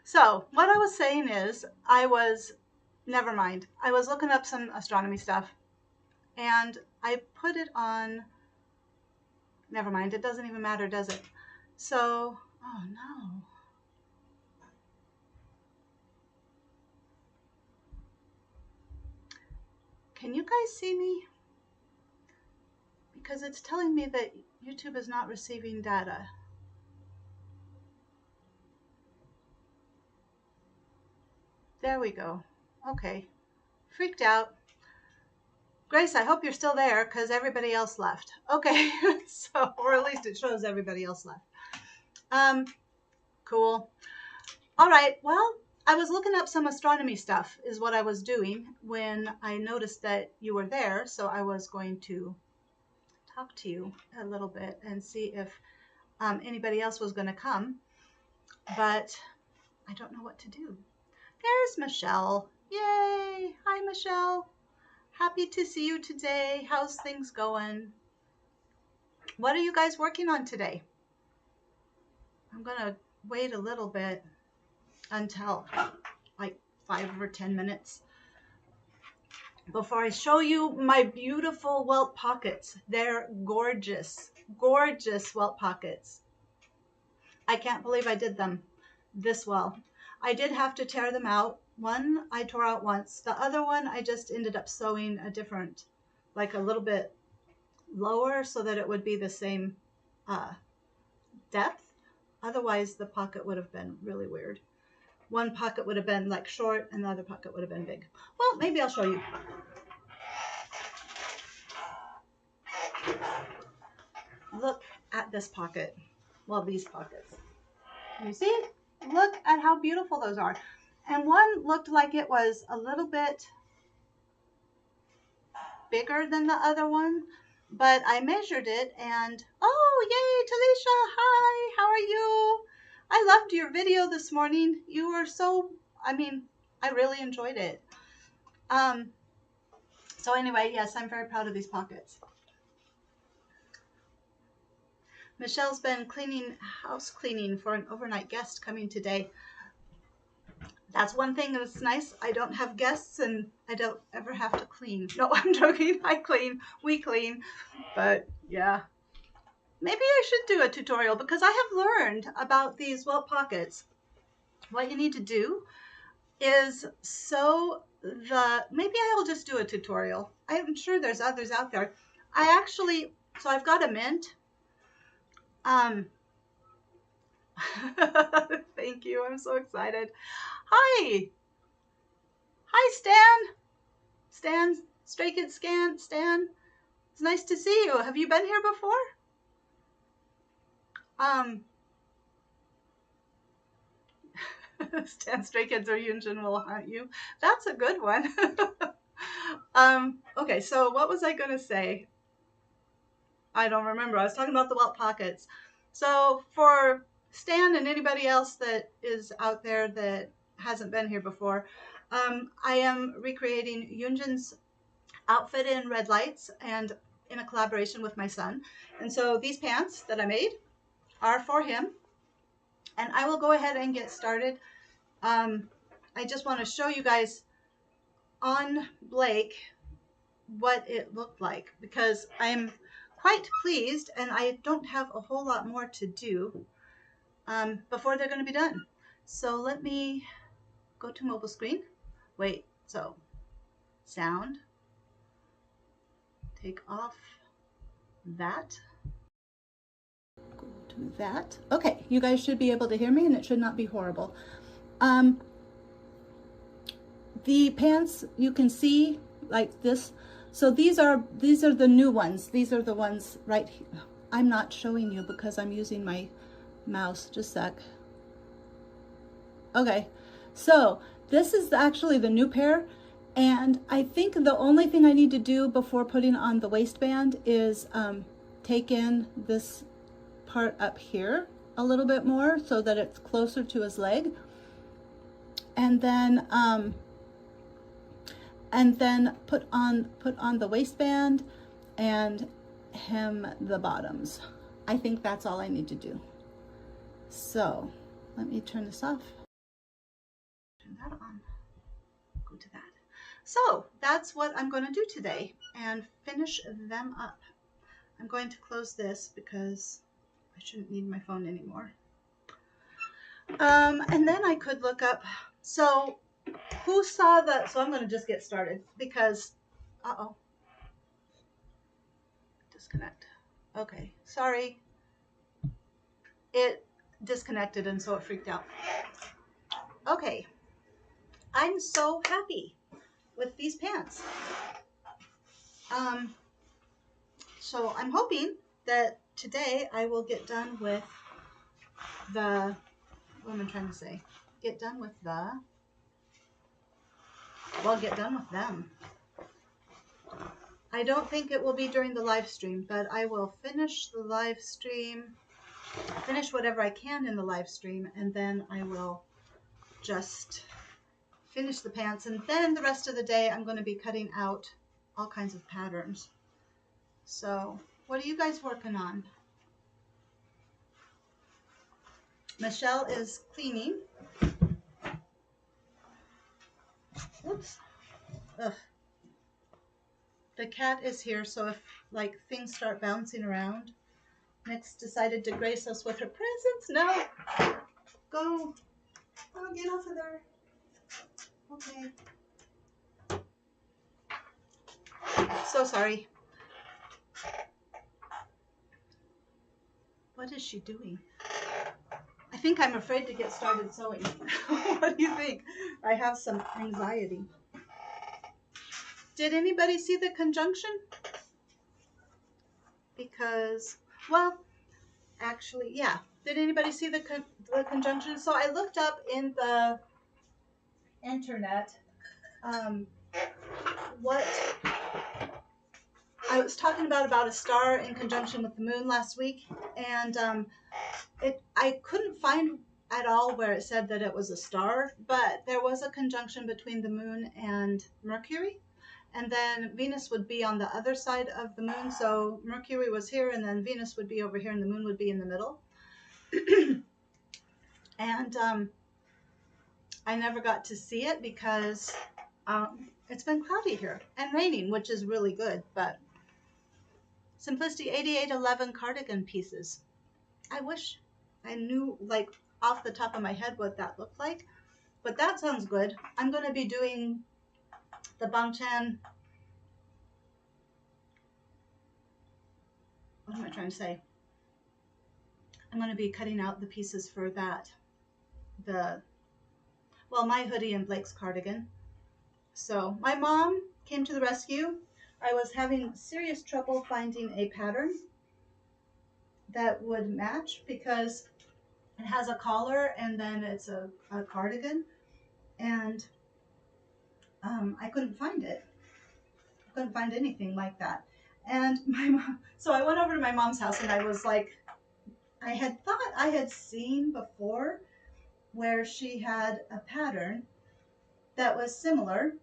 So what I was saying is never mind. I was looking up some astronomy stuff and I put it on, never mind. It doesn't even matter, does it? So, oh no. Can you guys see me? Because it's telling me that YouTube is not receiving data. There we go. Okay. Freaked out. Grace, I hope you're still there because everybody else left. Okay. So, or at least it shows everybody else left. Cool. All right. Well, I was looking up some astronomy stuff is what I was doing when I noticed that you were there. So I was going to talk to you a little bit and see if anybody else was going to come. But I don't know what to do. There's Michelle. Yay. Hi, Michelle. Happy to see you today. How's things going? What are you guys working on today? I'm going to wait a little bit until like 5 or 10 minutes before I show you my beautiful welt pockets. They're gorgeous, gorgeous welt pockets. I can't believe I did them this well. I did have to tear them out. One I tore out once. The other one I just ended up sewing a different, like a little bit lower so that it would be the same depth. Otherwise the pocket would have been really weird. One pocket would have been like short and the other pocket would have been big. Well, maybe I'll show you. Look at this pocket. Well, these pockets. You see? Look at how beautiful those are. And one looked like it was a little bit bigger than the other one, but I measured it and, oh, yay, Talisha, hi, how are you? I loved your video this morning. You were so, I really enjoyed it. So anyway, yes, I'm very proud of these pockets. Michelle's been house cleaning for an overnight guest coming today. That's one thing that's nice. I don't have guests and I don't ever have to clean. No, I'm joking. I clean. We clean. But yeah. Maybe I should do a tutorial because I have learned about these welt pockets. What you need to do is sew maybe I will just do a tutorial. I'm sure there's others out there. So I've got a mint. Thank you. I'm so excited. Hi. Hi, Stan. Stan, Stray Kid Stan. It's nice to see you. Have you been here before? Stan, Stray Kids or Hyunjin will hunt you. That's a good one. Okay, so what was I going to say? I don't remember. I was talking about the welt pockets. So for Stan and anybody else that is out there that hasn't been here before, I am recreating Hyunjin's outfit in red lights and in a collaboration with my son. And so these pants that I made are for him. And I will go ahead and get started. I just want to show you guys on Blake what it looked like because I'm quite pleased and I don't have a whole lot more to do before they're going to be done. So let me go to mobile screen. Wait, so sound, take off that, go to that. Okay, you guys should be able to hear me and it should not be horrible. The pants you can see like this. So these are the new ones. These are the ones right here. I'm not showing you because I'm using my mouse. Just a sec. Okay, so this is actually the new pair. And I think the only thing I need to do before putting on the waistband is take in this part up here a little bit more so that it's closer to his leg. And then put on the waistband and hem the bottoms. I think that's all I need to do. So let me turn this off. turn that on. Go to that. So that's what I'm going to do today and finish them up. I'm going to close this because I shouldn't need my phone anymore. And then I could look up. So who saw the? So I'm going to just get started because, disconnect. Okay, sorry. It disconnected and so it freaked out. Okay, I'm so happy with these pants. So I'm hoping that today I will get done with the, what am I trying to say? Get done with the, well, get done with them. I don't think it will be during the live stream, but I will finish the live stream, finish whatever I can in the live stream, and then I will just finish the pants. And then the rest of the day, I'm going to be cutting out all kinds of patterns. So what are you guys working on? Michelle is cleaning. Oops. Ugh. The cat is here, so if like things start bouncing around, Nyx decided to grace us with her presence. No, go. Oh, get off of there. Okay. So sorry. What is she doing? I think I'm afraid to get started sewing. What do you think? I have some anxiety. Did anybody see the conjunction? Because, well, actually, yeah. Did anybody see the conjunction? So I looked up in the internet what I was talking about a star in conjunction with the moon last week, and I couldn't find at all where it said that it was a star, but there was a conjunction between the moon and Mercury, and then Venus would be on the other side of the moon, so Mercury was here, and then Venus would be over here, and the moon would be in the middle. And I never got to see it because it's been cloudy here and raining, which is really good, but Simplicity 8811 cardigan pieces. I wish I knew, like, off the top of my head what that looked like, but that sounds good. I'm going to be doing the Bangchan. What am I trying to say? I'm going to be cutting out the pieces for that. My hoodie and Blake's cardigan. So my mom came to the rescue. I was having serious trouble finding a pattern that would match because it has a collar and then it's a cardigan, and I couldn't find it. I couldn't find anything like that. And my mom, so I went over to my mom's house and I was like, I had thought I had seen before where she had a pattern that was similar.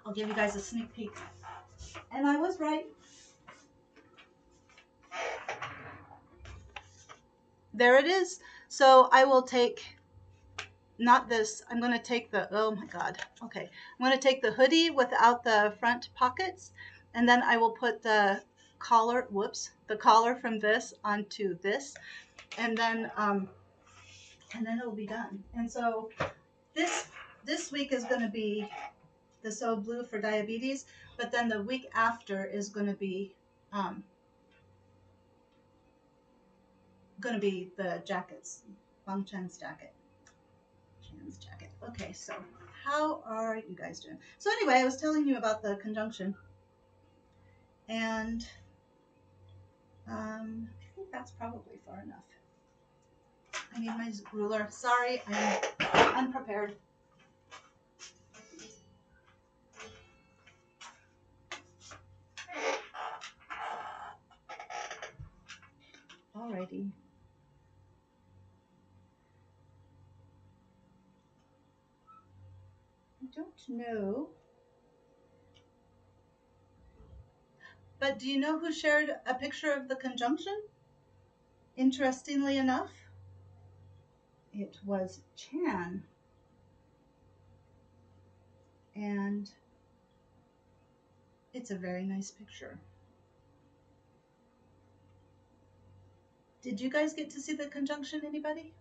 I'll give you guys a sneak peek. And I was right. There it is. So I will take, not this, I'm going to take the, oh my God. Okay. I'm going to take the hoodie without the front pockets, and then I will put the collar, the collar from this onto this, and then it'll be done. And so this week is going to be the So Blue for diabetes, but then the week after is going to be the jackets, Bang Chan's jacket. Okay, so how are you guys doing? So anyway, I was telling you about the conjunction, and I think that's probably far enough. I need my ruler. Sorry, I'm unprepared. Alrighty. I don't know. But do you know who shared a picture of the conjunction? Interestingly enough, it was Chan. and it's a very nice picture. Did you guys get to see the conjunction, anybody?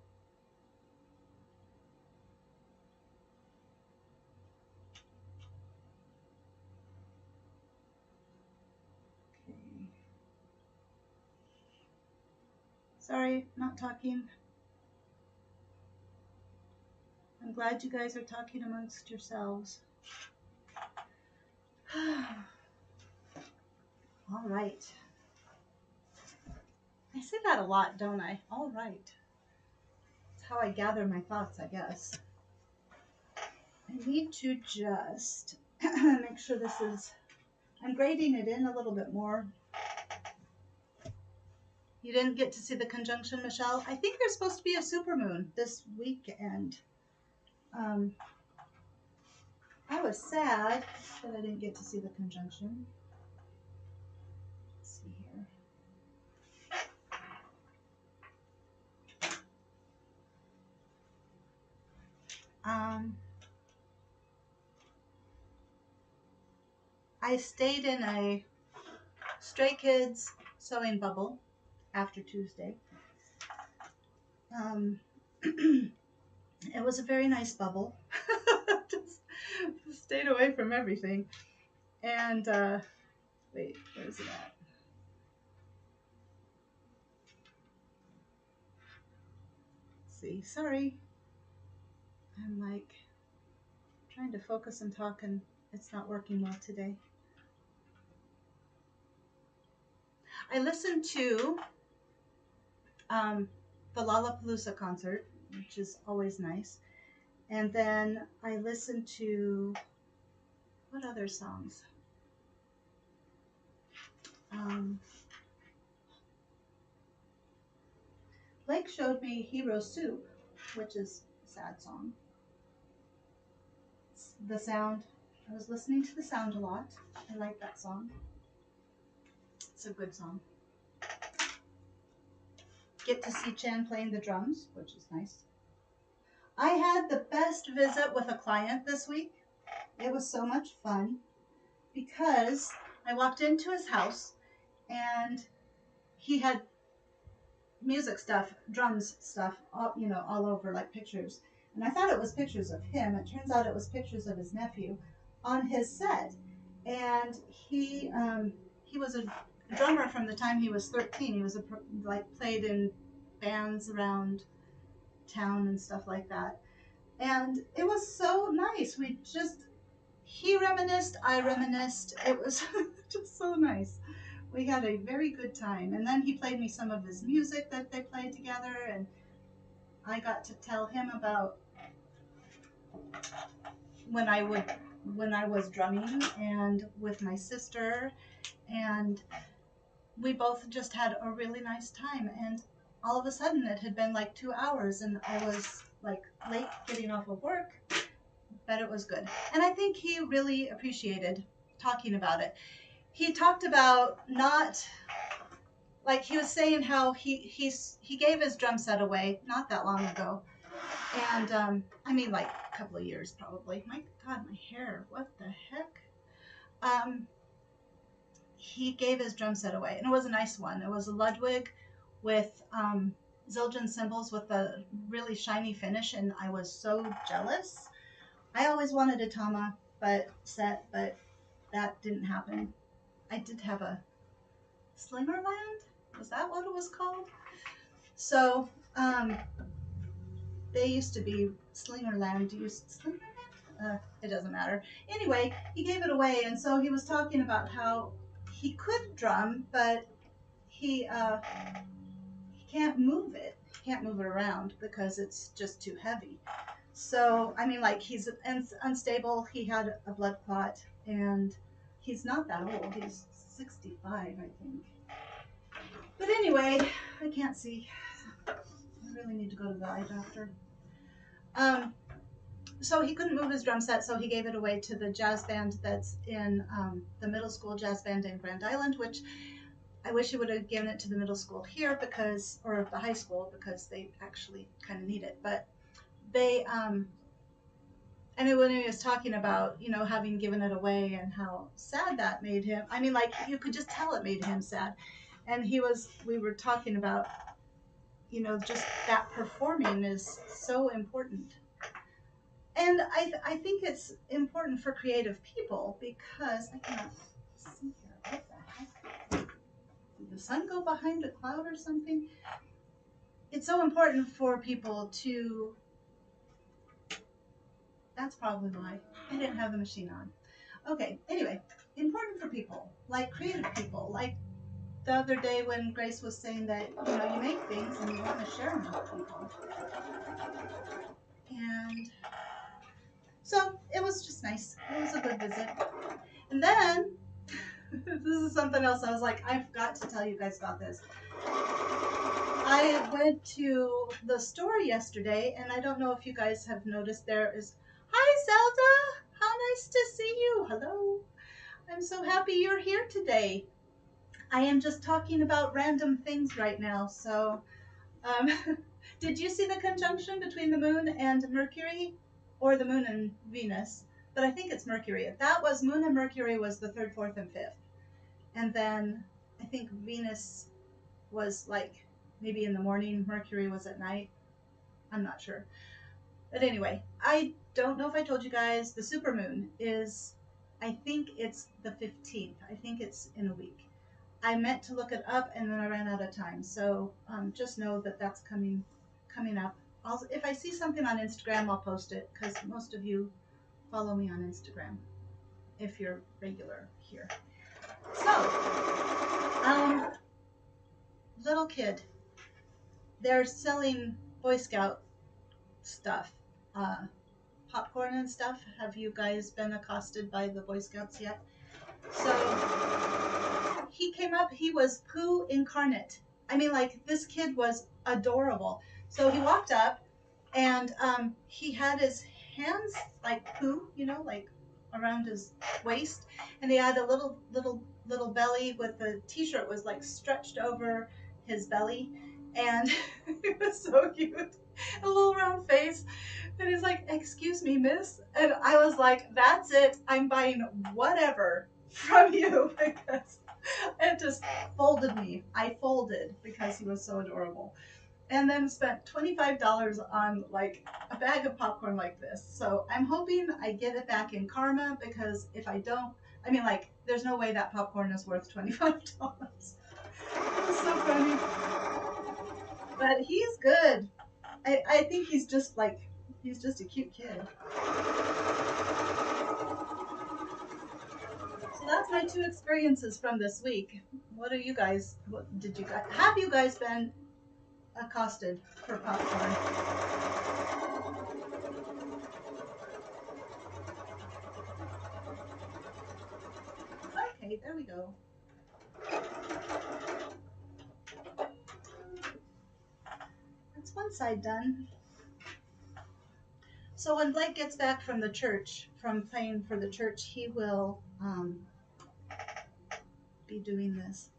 Okay. Sorry, not talking. I'm glad you guys are talking amongst yourselves. All right. I say that a lot, don't I? All right. It's how I gather my thoughts, I guess. I need to just make sure this is, I'm grading it in a little bit more. You didn't get to see the conjunction, Michelle? I think there's supposed to be a supermoon this weekend. Um, I was sad that I didn't get to see the conjunction. Let's see here. I stayed in a Stray Kids sewing bubble after Tuesday. It was a very nice bubble. just, just stayed away from everything. And wait, where's it at? Let's see, sorry. I'm like trying to focus and talk, and it's not working well today. I listened to the Lollapalooza concert, which is always nice. And then I listened to, what other songs? Blake showed me Hero Soup, which is a sad song. The Sound. I was listening to The Sound a lot. I like that song. It's a good song. Get to see Chan playing the drums, which is nice. I had the best visit with a client this week. It was so much fun because I walked into his house and he had music stuff, drums stuff, all over, like pictures. And I thought it was pictures of him. It turns out it was pictures of his nephew on his set. And he was a drummer from the time he was 13. He was played in bands around town and stuff like that. And it was so nice. He reminisced, I reminisced. It was just so nice. We had a very good time. And then he played me some of his music that they played together, and I got to tell him about when I was drumming and with my sister, and we both just had a really nice time. And all of a sudden it had been like 2 hours and I was like late getting off of work, but it was good. And I think he really appreciated talking about it. He talked about not, like, he was saying how he gave his drum set away not that long ago, and I mean, like a couple of years probably. My God, my hair! What the heck? He gave his drum set away, and it was a nice one. It was a Ludwig with Zildjian cymbals with a really shiny finish, and I was so jealous. I always wanted a Tama set, but that didn't happen. I did have a Slingerland. Was that what it was called? So they used to be Slingerland. Slingerland? It doesn't matter. Anyway, he gave it away, and so he was talking about how he could drum, but he can't move it. He can't move it around because it's just too heavy. So, I mean, like, he's unstable. He had a blood clot, and he's not that old. He's 65, I think. But anyway, I can't see. I really need to go to the eye doctor. So he couldn't move his drum set, so he gave it away to the jazz band that's in the middle school jazz band in Grand Island, which I wish he would have given it to the middle school here or the high school, because they actually kind of need it. But they, And when he was talking about, having given it away and how sad that made him, I mean, like, you could just tell it made him sad. And we were talking about, just that performing is so important. And I think it's important for creative people because I cannot see here. What the heck? Did the sun go behind a cloud or something? It's so important for people to. That's probably why I didn't have the machine on. Okay, anyway, important for people, like creative people, like the other day when Grace was saying that, you make things and you want to share them with people. And so it was just nice. It was a good visit. And then, this is something else. I was like, I've got to tell you guys about this. I went to the store yesterday, and I don't know if you guys have noticed there is, hi Zelda, how nice to see you. Hello. I'm so happy you're here today. I am just talking about random things right now. So, did you see the conjunction between the moon and Mercury, or the moon and Venus? But I think it's Mercury. That was moon and Mercury was the third, fourth, and fifth, and then I think Venus was like maybe in the morning. Mercury was at night. I'm not sure. But anyway, I don't know if I told you guys the supermoon is. I think it's the 15th. I think it's in a week. I meant to look it up and then I ran out of time. So just know that that's coming up. If I see something on Instagram, I'll post it because most of you follow me on Instagram if you're regular here. So, little kid, they're selling Boy Scout stuff, popcorn and stuff. Have you guys been accosted by the Boy Scouts yet? So he came up, he was Pooh incarnate. I mean, like, this kid was adorable. So he walked up and he had his hands like Pooh, like around his waist, and he had a little belly with the t-shirt was like stretched over his belly, and it was so cute. A little round face. And he's like, excuse me, miss. And I was like, that's it. I'm buying whatever from you because it just folded me. I folded because he was so adorable. And then spent $25 on like a bag of popcorn like this. So I'm hoping I get it back in karma because if I don't, I mean, like, there's no way that popcorn is worth $25. It was so funny. But he's good. I think he's just a cute kid. So that's my 2 experiences from this week. What have you guys been accosted for popcorn? Okay, there we go. That's one side done. So when Blake gets back from the church, from playing for the church, he will be doing this.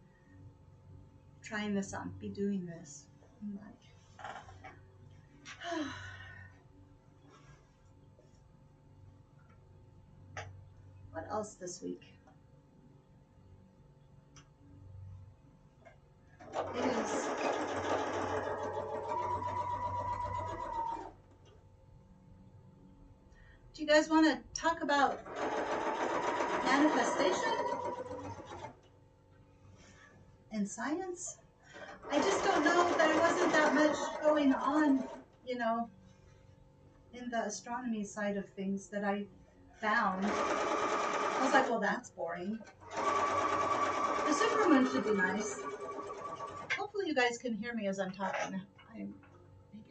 Trying this on. Be doing this. I'm like, what else this week? It is. Do you guys want to talk about manifestation and science? I just don't know. There wasn't that much going on, in the astronomy side of things that I found. I was like, well, that's boring. The supermoon should be nice. Hopefully you guys can hear me as I'm talking. Maybe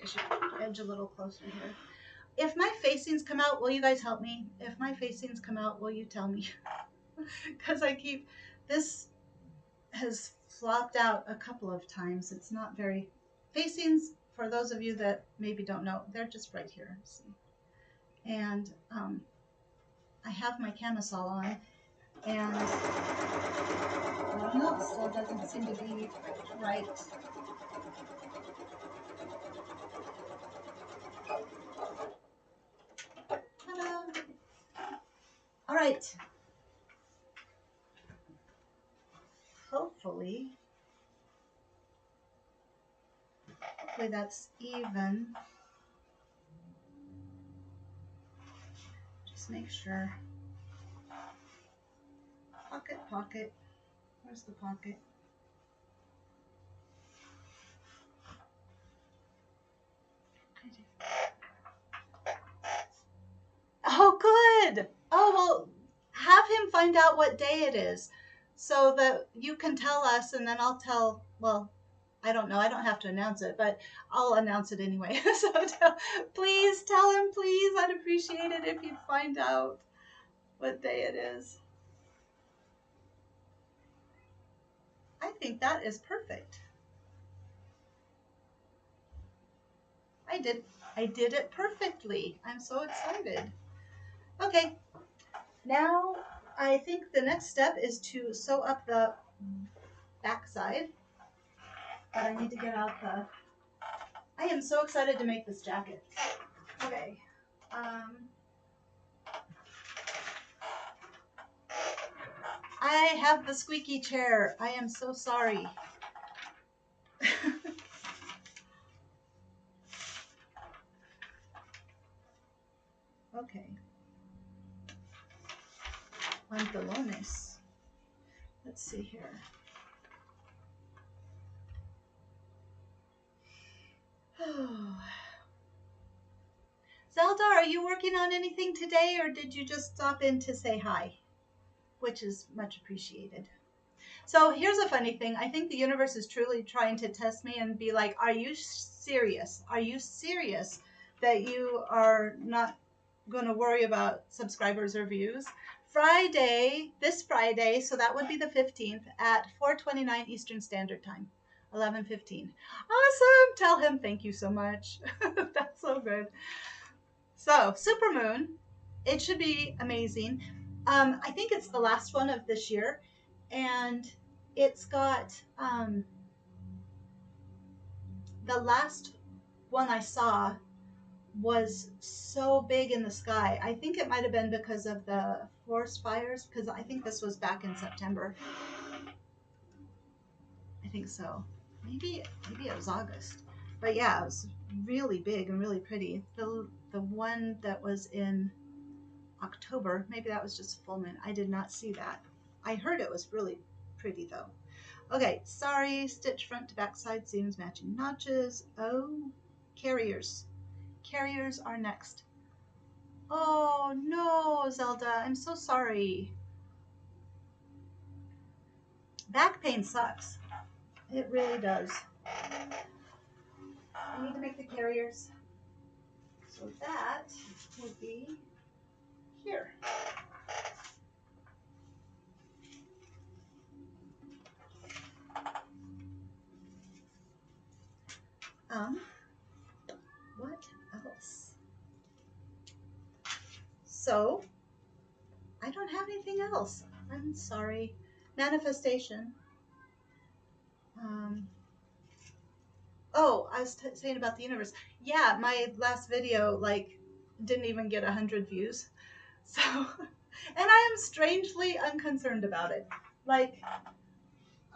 I should edge a little closer here. If my facings come out, will you guys help me? If my facings come out, will you tell me? Because this has flopped out a couple of times. It's not very, facings, for those of you that maybe don't know, they're just right here, see? And I have my camisole on, and I don't know, it still doesn't seem to be right. Ta-da! right. Hopefully that's even. Just make sure. Pocket, pocket. Where's the pocket? Oh, good. Oh, well, have him find out what day it is so that you can tell us, and then I'll tell, well, I don't know. I don't have to announce it, but I'll announce it anyway. So please tell him, please. I'd appreciate it if you'd find out what day it is. I think that is perfect. I did it perfectly. I'm so excited. Okay, now I think the next step is to sew up the backside. But I need to get out the. I am so excited to make this jacket. Okay. I have the squeaky chair. I am so sorry. Okay. Pantalones. Let's see here. Zelda, are you working on anything today, or did you just stop in to say hi? Which is much appreciated. So here's a funny thing. I think the universe is truly trying to test me and be like, are you serious? Are you serious that you are not going to worry about subscribers or views? This Friday, so that would be the 15th at 4:29 Eastern Standard Time, 11:15. Awesome. Tell him thank you so much. That's so good. So, Supermoon, it should be amazing. I think it's the last one of this year, and it's got the last one I saw was so big in the sky. I think it might have been because of the forest fires, because I think this was back in September. I think so. Maybe it was August. But yeah, it was really big and really pretty. The one that was in October, maybe that was just full moon. I did not see that. I heard it was really pretty though. Okay, sorry, stitch front to back side seams matching notches. Oh, carriers. Carriers are next. Oh no, Zelda, I'm so sorry. Back pain sucks. It really does. I need to make the carriers. So that would be here. What else? So, I don't have anything else. I'm sorry. Manifestation. Oh, I was saying about the universe. Yeah, my last video, like, didn't even get 100 views. So, and I am strangely unconcerned about it. Like,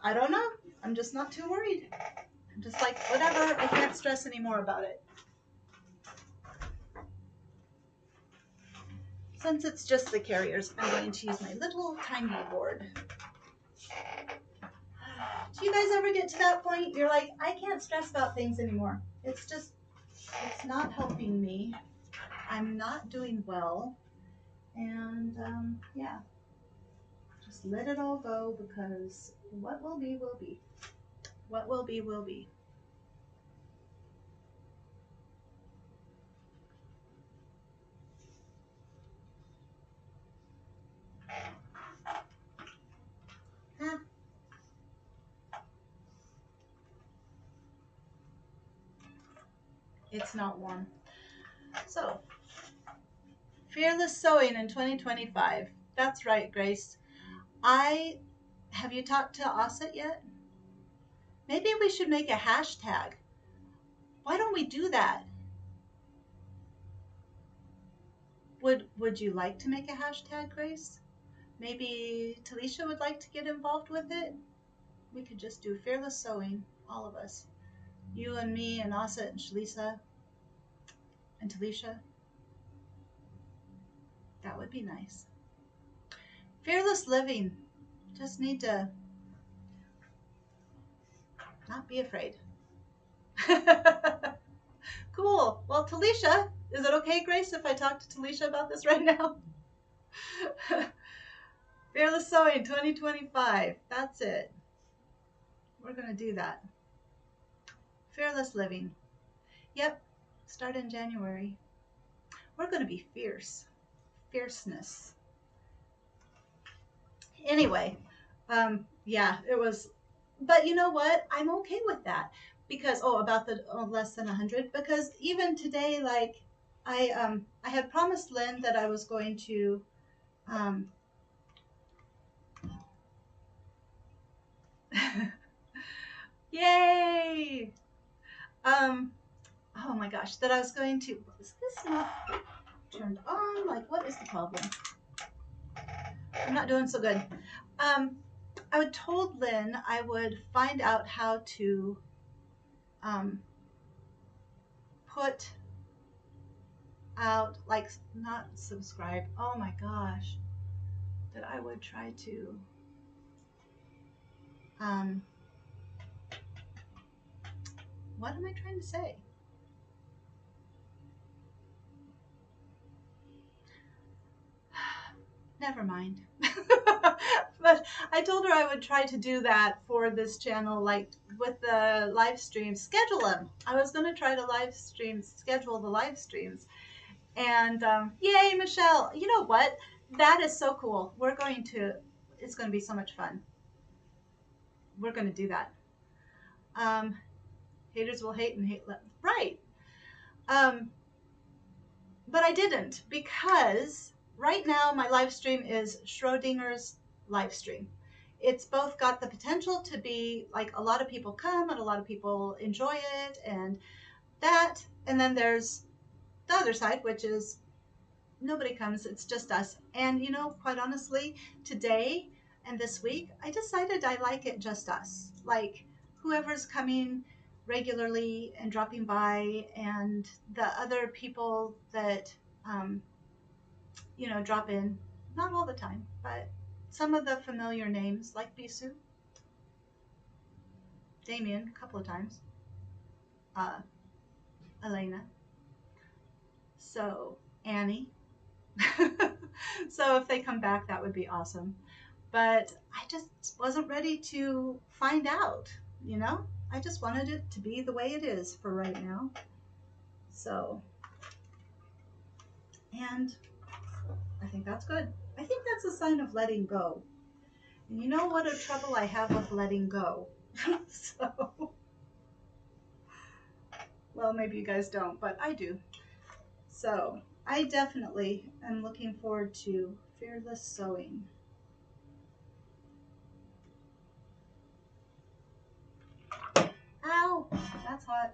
I don't know. I'm just not too worried. I'm just like, whatever. I can't stress anymore about it. Since it's just the carriers, I'm going to use my little tiny board. Do you guys ever get to that point? You're like, I can't stress about things anymore. It's not helping me. I'm not doing well. And yeah, just let it all go because what will be, will be. What will be, will be. Huh. It's not warm. So, fearless sewing in 2025. That's right, Grace. Have you talked to Osset yet? Maybe we should make a hashtag. Why don't we do that? Would you like to make a hashtag, Grace? Maybe Talisha would like to get involved with it. We could just do fearless sewing, all of us. You and me and Asa and Shalisa and Talisha. That would be nice. Fearless living. Just need to not be afraid. Cool. Well, Talisha, is it okay, Grace, if I talk to Talisha about this right now? Fearless Sewing 2025. That's it. We're going to do that. Fearless Living. Yep. Start in January. We're going to be fierce. Fierceness. Anyway, yeah, it was. But you know what? I'm okay with that because about the less than 100. Because even today, like I had promised Lynn that I was going to um, yay! Oh my gosh, that I was going to. Is this not turned on? Like, what is the problem? I'm not doing so good. I would told Lynn I would find out how to put out, like, not subscribe. Oh my gosh, that I would try to um, what am I trying to say? Never mind. But I told her I would try to do that for this channel, like with the live streams, schedule them. I was going to try to schedule the live streams. And yay, Michelle. You know what? That is so cool. It's going to be so much fun. We're going to do that. Haters will hate and hate. Right. Um, but I didn't because right now my live stream is Schrodinger's live stream. It's both got the potential to be like a lot of people come and a lot of people enjoy it and that. And then there's the other side, which is nobody comes, it's just us. And you know, quite honestly, today and this week, I decided I like it just us. Like whoever's coming regularly and dropping by, and the other people that, drop in, not all the time, but some of the familiar names like Bisu, Damien, a couple of times, uh, Elena, so Annie. So if they come back, that would be awesome. But I just wasn't ready to find out, you know? I just wanted it to be the way it is for right now. So, and I think that's good. I think that's a sign of letting go. And you know what a trouble I have with letting go. So, well, maybe you guys don't, but I do. So, I definitely am looking forward to fearless sewing. Ow, that's hot.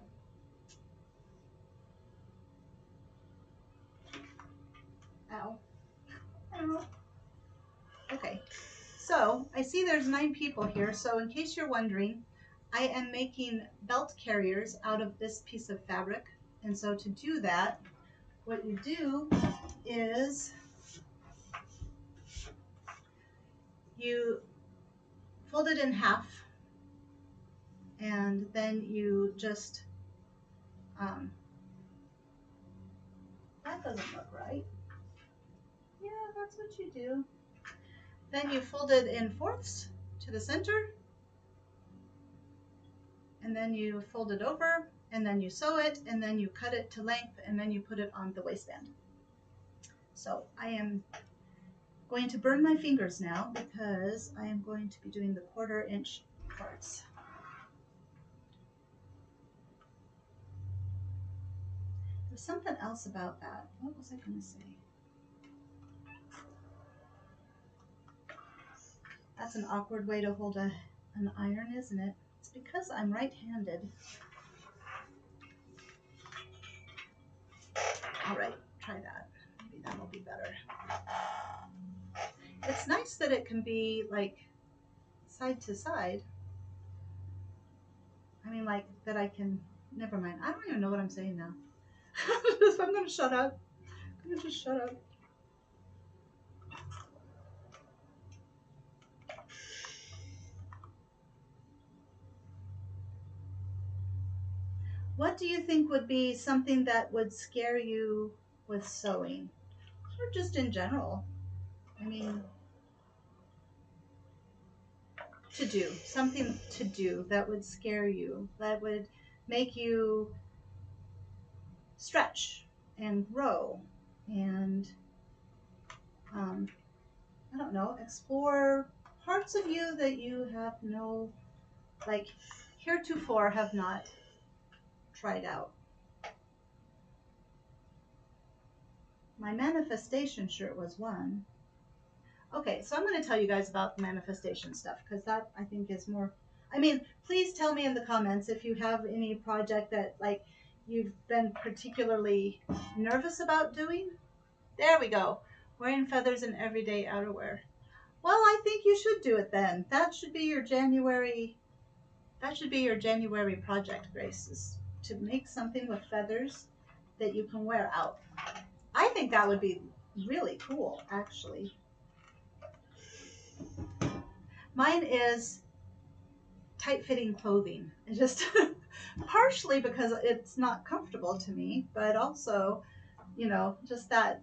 Ow. Ow. Okay, so I see there's 9 people here. So in case you're wondering, I am making belt carriers out of this piece of fabric. And so to do that, what you do is you fold it in half, and then you just, that doesn't look right. Yeah, that's what you do. Then you fold it in fourths to the center, and then you fold it over, and then you sew it, and then you cut it to length, and then you put it on the waistband. So I am going to burn my fingers now because I am going to be doing the 1/4 inch parts. There's something else about that. What was I going to say? That's an awkward way to hold an iron, isn't it? It's because I'm right-handed. All right, try that. Maybe that'll be better. It's nice that it can be like side to side. I mean, like that I can, never mind. I don't even know what I'm saying now. I'm going to shut up. I'm going to just shut up. What do you think would be something that would scare you with sewing? Or just in general? I mean, to do. Something to do that would scare you, that would make you stretch and grow and, um, I don't know, explore parts of you that you have no, like, heretofore have not tried out. My manifestation shirt was one. Okay, so I'm going to tell you guys about the manifestation stuff because that I think is more. I mean, please tell me in the comments if you have any project that like you've been particularly nervous about doing. There we go. Wearing feathers in everyday outerwear. Well, I think you should do it then. That should be your January. That should be your January project, Grace, is to make something with feathers that you can wear out. I think that would be really cool, actually. Mine is tight-fitting clothing. Just partially because it's not comfortable to me, but also, you know, just that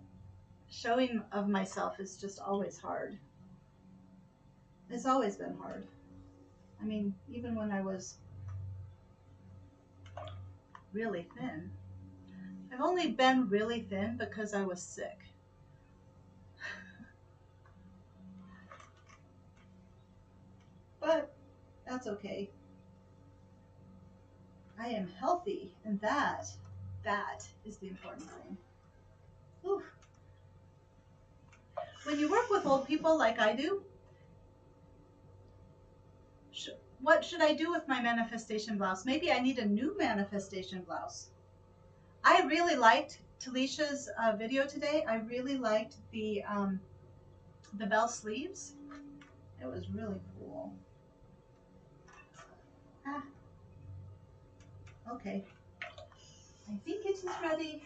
showing of myself is just always hard. It's always been hard. I mean, even when I was really thin. I've only been really thin because I was sick. But that's okay. I am healthy, and that is the important thing. Oof. When you work with old people like I do, what should I do with my manifestation blouse? Maybe I need a new manifestation blouse. I really liked Talisha's video today. I really liked the bell sleeves. It was really cool. Ah, okay. I think it is ready.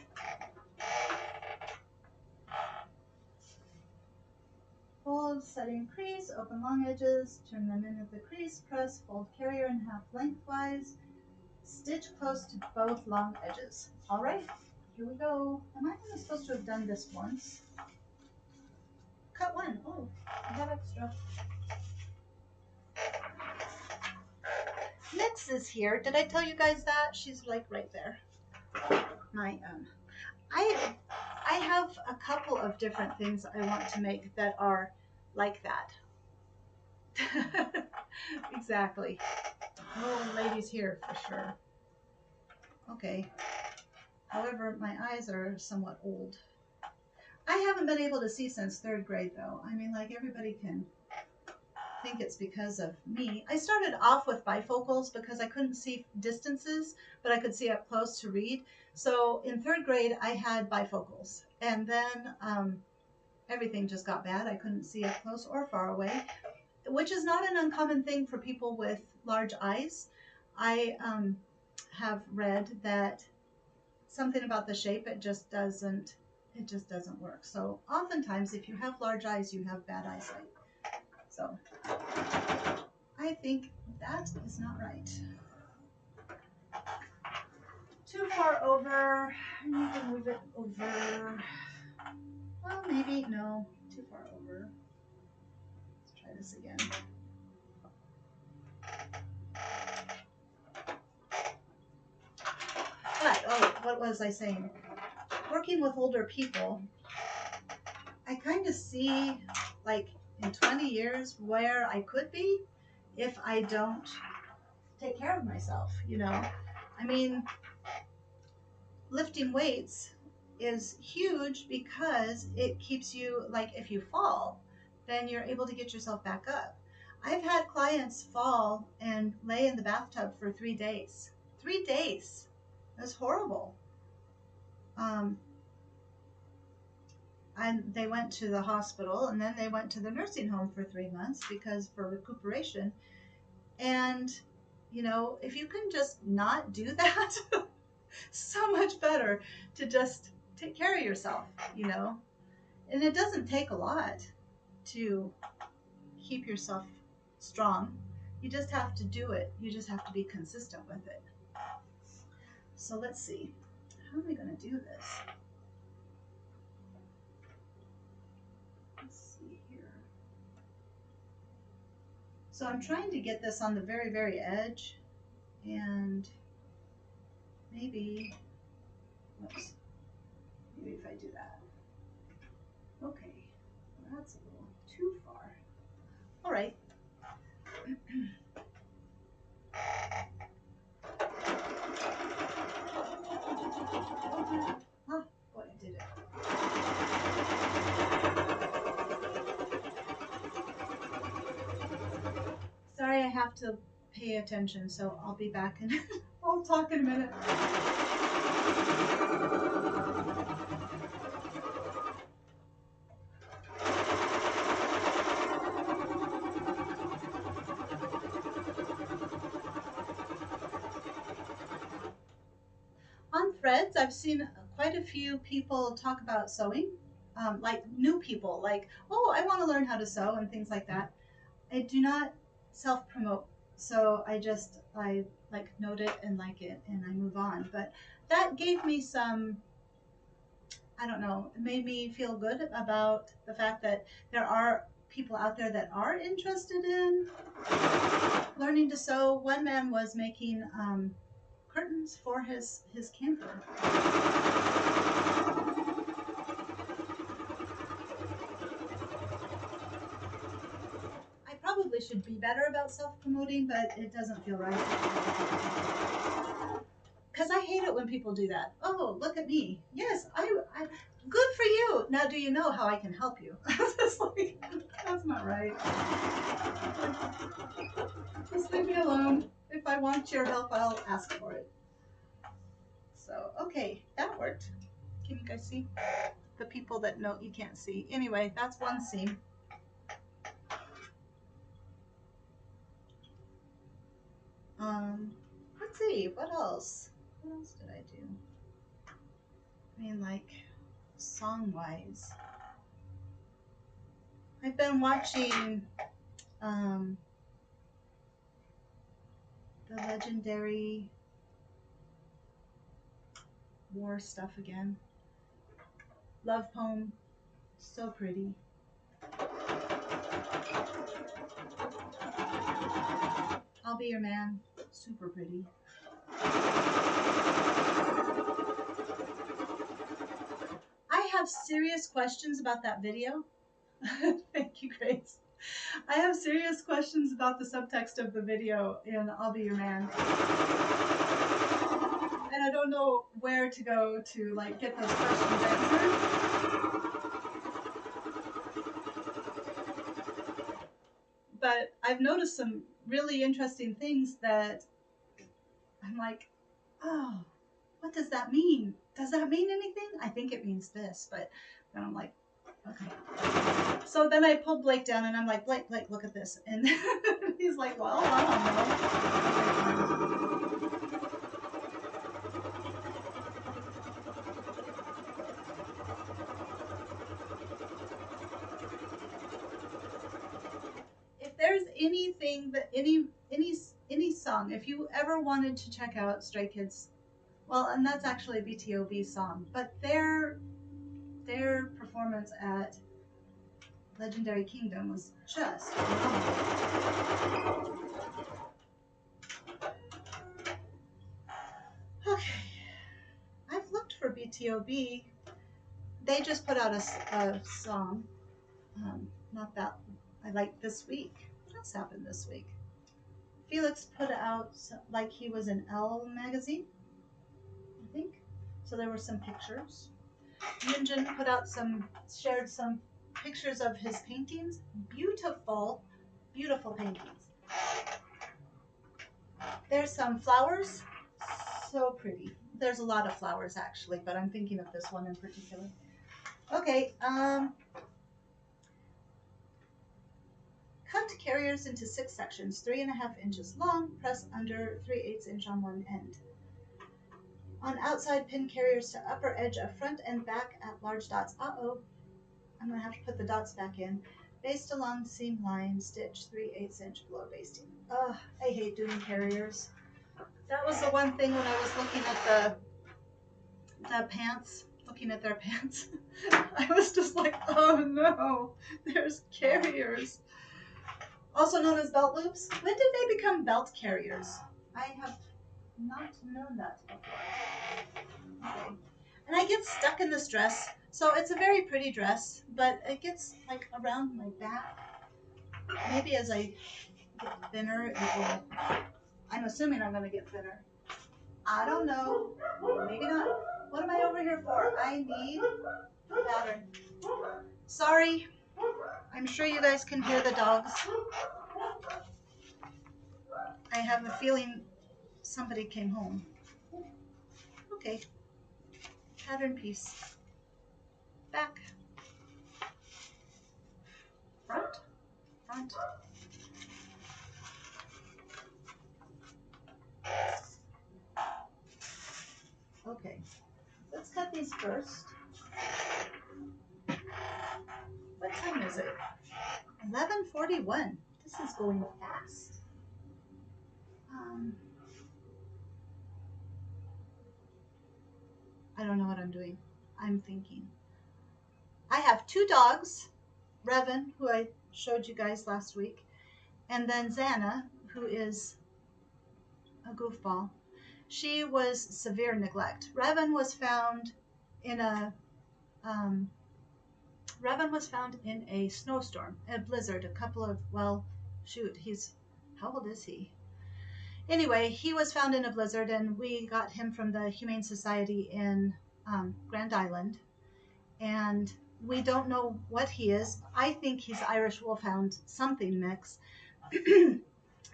Fold, setting crease, open long edges, turn them in at the crease, press, fold carrier in half lengthwise, stitch close to both long edges. All right, here we go. Am I only supposed to have done this once? Cut one. Oh, I have extra. Nyx is here. Did I tell you guys that? She's like right there. My I have a couple of different things I want to make that are like that. Exactly. Oh, ladies here for sure. Okay. However, my eyes are somewhat old. I haven't been able to see since third grade though. I mean, like everybody can think it's because of me. I started off with bifocals because I couldn't see distances, but I could see up close to read. So in third grade, I had bifocals. And then everything just got bad. I couldn't see up close or far away, which is not an uncommon thing for people with large eyes. I have read that something about the shape, it just doesn't work. So oftentimes if you have large eyes, you have bad eyesight. So I think that is not right. Too far over. I need to move it over. Well, maybe, no, too far over. Let's try this again. But, oh, what was I saying? Working with older people, I kind of see, like, in 20 years where I could be if I don't take care of myself, you know? I mean, lifting weights is huge because it keeps you, like, if you fall, then you're able to get yourself back up. I've had clients fall and lay in the bathtub for 3 days. 3 days. That's horrible. and they went to the hospital, and then they went to the nursing home for 3 months because for recuperation. And you know, if you can just not do that, so much better to just take care of yourself, you know. And it doesn't take a lot to keep yourself strong. You just have to do it. You just have to be consistent with it. So let's see. How am I going to do this? Let's see here. So I'm trying to get this on the very, very edge. And maybe, whoops, maybe if I do that. Okay, well, that's a little too far. All right. Oh, boy, I did it. Sorry, I have to pay attention, so I'll be back and I'll talk in a minute. On Threads, I've seen quite a few people talk about sewing, like new people, like, oh, I want to learn how to sew and things like that. I do not self-promote, so I like note it and like it and I move on. But that gave me some, I don't know, it made me feel good about the fact that there are people out there that are interested in learning to sew. One man was making curtains for his camper. I probably should be better about self-promoting, but it doesn't feel right. Because I hate it when people do that. Oh, look at me. Yes, I good for you. Now, do you know how I can help you? It's like, that's not right. Just leave me alone. If I want your help, I'll ask for it. So, okay, that worked. Can you guys see? The people that know you can't see. Anyway, that's one seam. Let's see, what else? What else did I do? I mean, like, song-wise. I've been watching the legendary war stuff again. Love poem, so pretty. I'll Be Your Man, super pretty. I have serious questions about that video. Thank you, Grace. I have serious questions about the subtext of the video in I'll Be Your Man. And I don't know where to go to like get those questions answered. But I've noticed some really interesting things that I'm like, oh, what does that mean? Does that mean anything? I think it means this, but then I'm like, okay. So then I pull Blake down and I'm like, Blake, look at this. And he's like, well, I don't know. If there's anything that any song, if you ever wanted to check out Stray Kids, well, and that's actually a BTOB song, but their performance at Legendary Kingdom was just phenomenal. Okay, I've looked for BTOB. They just put out a song, not that I like this week. What else happened this week? Felix put out like he was in Elle magazine, I think. So there were some pictures. Hyunjin put out shared some pictures of his paintings. Beautiful, beautiful paintings. There's some flowers, so pretty. There's a lot of flowers actually, but I'm thinking of this one in particular. Okay, cut carriers into 6 sections, 3.5 inches long. Press under 3/8 inch on one end. On outside, pin carriers to upper edge of front and back at large dots. Uh-oh, I'm gonna have to put the dots back in. Baste along seam line, stitch 3/8 inch below basting. Ugh, I hate doing carriers. That was the one thing when I was looking at the pants, looking at their pants. I was just like, oh no, there's carriers. Also known as belt loops. When did they become belt carriers? I have not known that before. Okay. And I get stuck in this dress. So it's a very pretty dress, but it gets like around my back. Maybe as I get thinner, it will. I'm assuming I'm going to get thinner. I don't know. Maybe not. What am I over here for? I need a pattern. Sorry. I'm sure you guys can hear the dogs. I have a feeling somebody came home. Okay. Pattern piece. Back. Front. Front. Okay. Let's cut these first. What time is it? 11:41. This is going fast. I don't know what I'm doing. I'm thinking. I have 2 dogs, Revan, who I showed you guys last week, and then Xana, who is a goofball. She was severe neglect. In a um, Revan was found in a snowstorm, a blizzard. How old is he? Anyway, he was found in a blizzard, and we got him from the Humane Society in Grand Island. And we don't know what he is. I think he's Irish Wolfhound something mix.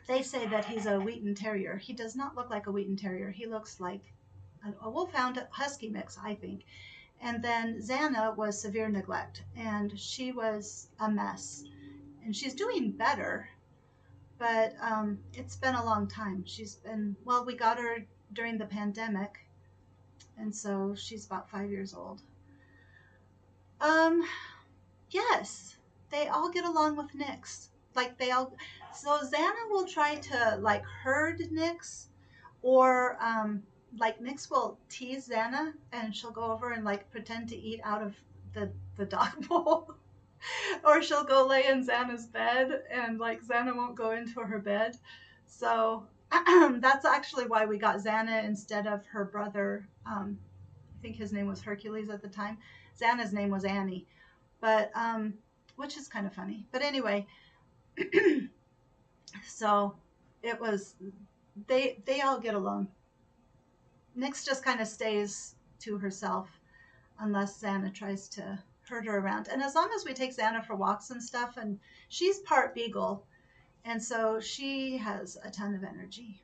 They say that he's a Wheaten Terrier. He does not look like a Wheaten Terrier. He looks like a Wolfhound Husky mix, I think. And then Xana was severe neglect, and she was a mess. And she's doing better, but it's been a long time. We got her during the pandemic, and so she's about 5 years old. Yes, they all get along with Nyx. So Xana will try to like herd Nyx, or like Nyx will tease Xana, and she'll go over and like pretend to eat out of the dog bowl. Or she'll go lay in Xana's bed, and like Xana won't go into her bed. So that's actually why we got Xana instead of her brother. I think his name was Hercules at the time. Xana's name was Annie, but which is kind of funny. But anyway, so it was they all get along. Nyx just kind of stays to herself unless Xana tries to herd her around. And as long as we take Xana for walks and stuff, and she's part beagle, and so she has a ton of energy.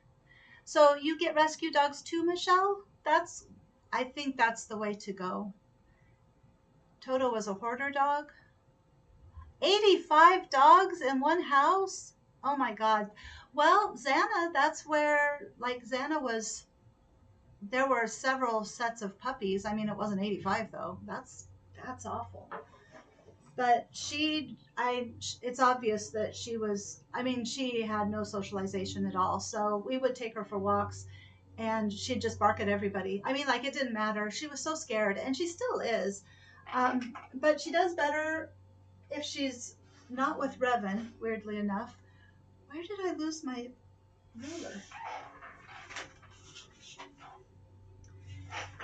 So you get rescue dogs too, Michelle? I think that's the way to go. Toto was a hoarder dog. 85 dogs in one house? Oh my God. Well, Xana, that's where, like, there were several sets of puppies. I mean, it wasn't 85 though. That's awful. But it's obvious that she had no socialization at all. So we would take her for walks, and she'd just bark at everybody. I mean, like, it didn't matter. She was so scared, and she still is. But she does better if she's not with Revan, weirdly enough. Where did I lose my ruler?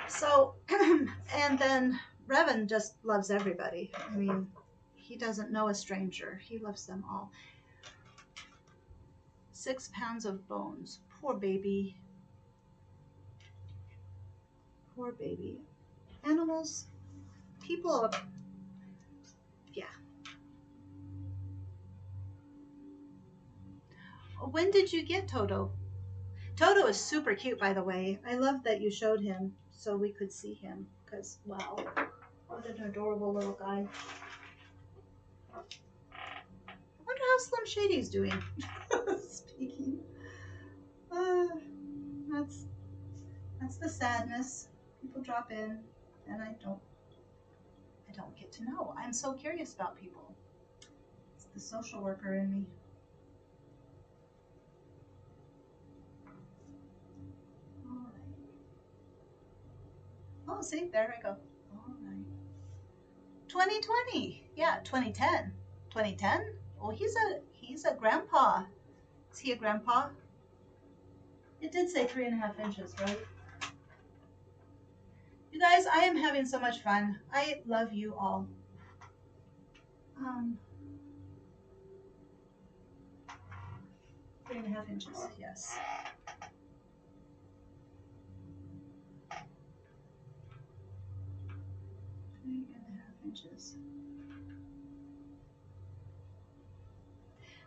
So, and then Revan just loves everybody. I mean, he doesn't know a stranger. He loves them all. 6 pounds of bones. Poor baby. Poor baby. Animals, people, yeah. When did you get Toto? Toto is super cute, by the way. I love that you showed him so we could see him, because, wow. What an adorable little guy. I wonder how Slim Shady's doing. Speaking. Uh, that's the sadness. People drop in, and I don't get to know. I'm so curious about people. It's the social worker in me. All right. Oh, see, there I go. All right. 2020. Yeah, 2010. 2010? Oh, he's a grandpa. Is he a grandpa? It did say 3.5 inches, right? You guys, I am having so much fun. I love you all. 3.5 inches, yes. 3.5 inches.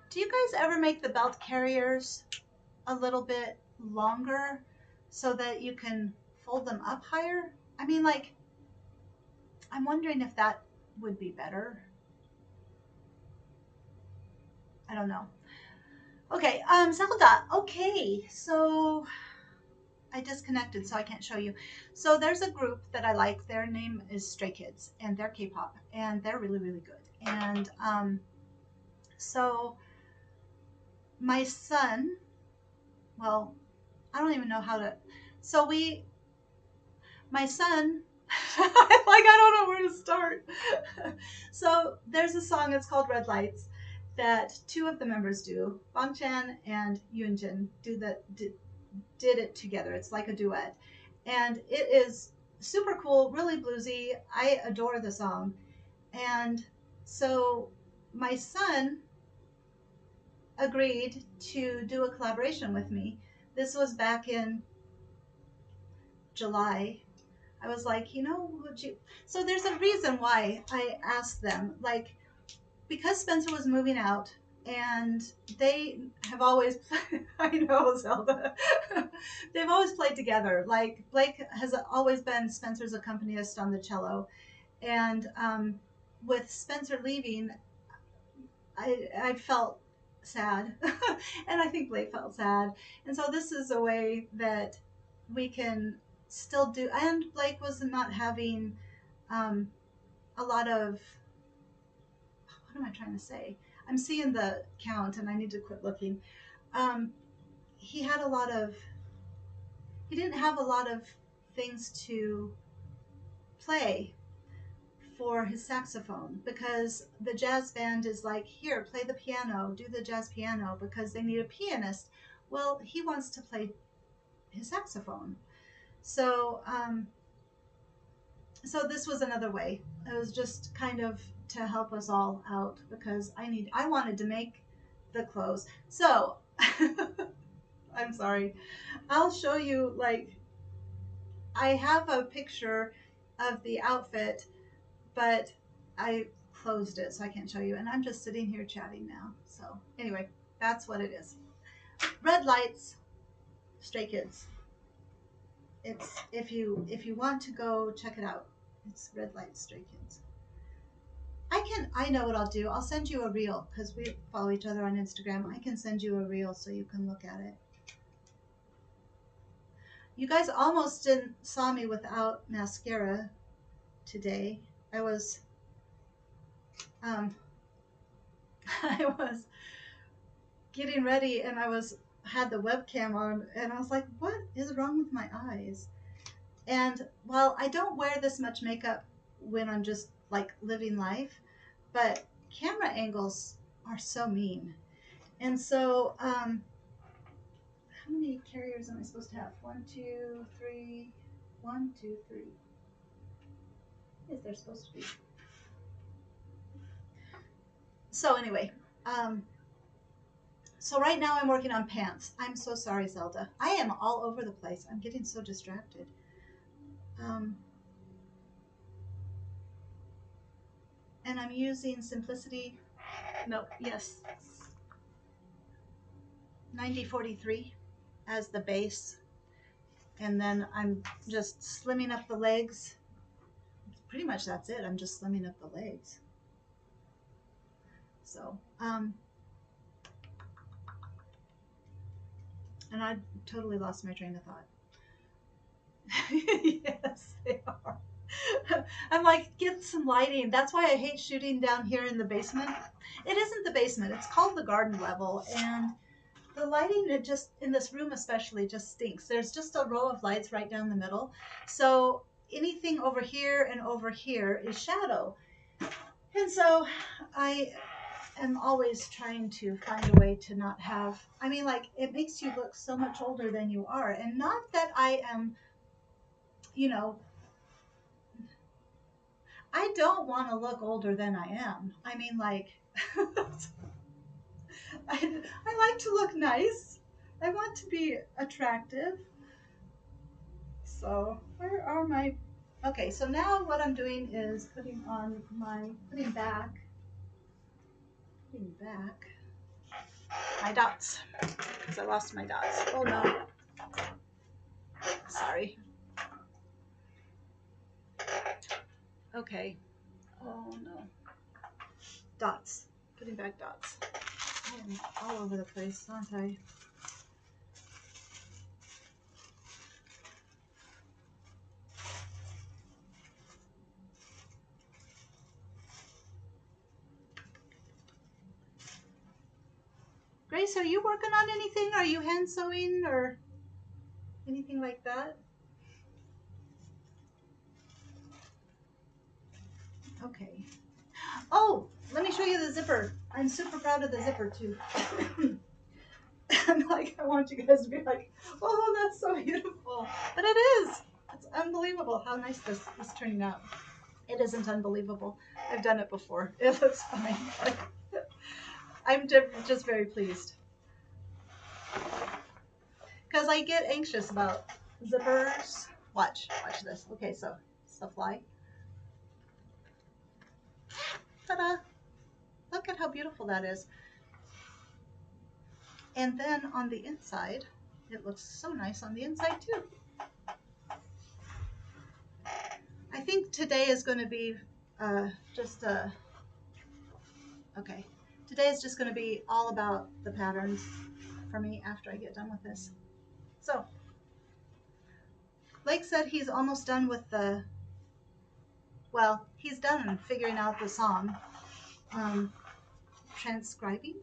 Do you guys ever make the belt carriers a little bit longer so that you can fold them up higher? I mean, like, I'm wondering if that would be better. I don't know. Okay, Zelda. Okay, so I disconnected, so I can't show you. So there's a group that I like. Their name is Stray Kids, and they're K-pop, and they're really, really good. And so my son, well, I don't even know how to. So my son, like I don't know where to start. So there's a song. It's called Red Lights that two of the members do. Bangchan and Hyunjin did it together. It's like a duet, and it is super cool, really bluesy. I adore the song. And so my son agreed to do a collaboration with me. This was back in July. I was like, would you? So there's a reason why I asked them, like, because Spencer was moving out, and they have always, I know, Zelda, they've always played together. Like, Blake has always been Spencer's accompanist on the cello. And with Spencer leaving, I felt sad. And I think Blake felt sad. And so this is a way that we can still do. And Blake was not having a lot of, what am I trying to say? I'm seeing the count and I need to quit looking. Um, he had a lot of, he didn't have a lot of things to play for his saxophone, because the jazz band is like, here, play the piano, do the jazz piano, because they need a pianist. Well, he wants to play his saxophone. So, so this was another way. It was just kind of to help us all out, because I wanted to make the clothes. So, I'm sorry. I'll show you, like, I have a picture of the outfit, but I closed it, so I can't show you. And I'm just sitting here chatting now. So anyway, that's what it is. Red Lights, Stray Kids. It's if you want to go check it out, it's Red Lights, Stray Kids. I know what I'll do. I'll send you a reel, because we follow each other on Instagram. I can send you a reel so you can look at it. You guys almost didn't saw me without mascara today. I was I was getting ready, and had the webcam on, and I was like, what is wrong with my eyes? And while I don't wear this much makeup when I'm just like living life, but camera angles are so mean. And so how many carriers am I supposed to have? 1, 2, 3. 1, 2, 3. Is there supposed to be? So anyway, so right now I'm working on pants. I'm so sorry, Zelda. I am all over the place. I'm getting so distracted. And I'm using Simplicity, no, yes, 9043 as the base. And then I'm just slimming up the legs. pretty much that's it. I'm just slimming up the legs. So, and I totally lost my train of thought. Yes, they are. I'm like, get some lighting. That's why I hate shooting down here in the basement. It isn't the basement. It's called the garden level. And the lighting, it just, in this room especially, just stinks. There's just a row of lights right down the middle. So anything over here and over here is shadow. And so I am always trying to find a way to not have, I mean, like, it makes you look so much older than you are. And not that I am, you know, I don't want to look older than I am. I mean, like, I like to look nice. I want to be attractive. So, where are my... Okay, so now what I'm doing is putting back my dots. Because I lost my dots. Oh no. Sorry. Okay. Oh no. Dots. Putting back dots. I am all over the place, aren't I? Grace, are you working on anything? Are you hand sewing or anything like that? Okay. Oh, let me show you the zipper. I'm super proud of the zipper too. I'm like, I want you guys to be like, oh, that's so beautiful. But it is. It's unbelievable how nice this is turning out. It isn't unbelievable. I've done it before. It looks fine. I'm just very pleased. Because I get anxious about zippers. Watch this. Okay, so fly. Ta-da! Look at how beautiful that is. And then on the inside, it looks so nice on the inside too. I think today is going to be okay. Today is just going to be all about the patterns for me after I get done with this. So, Blake said he's almost done with he's done figuring out the song, transcribing,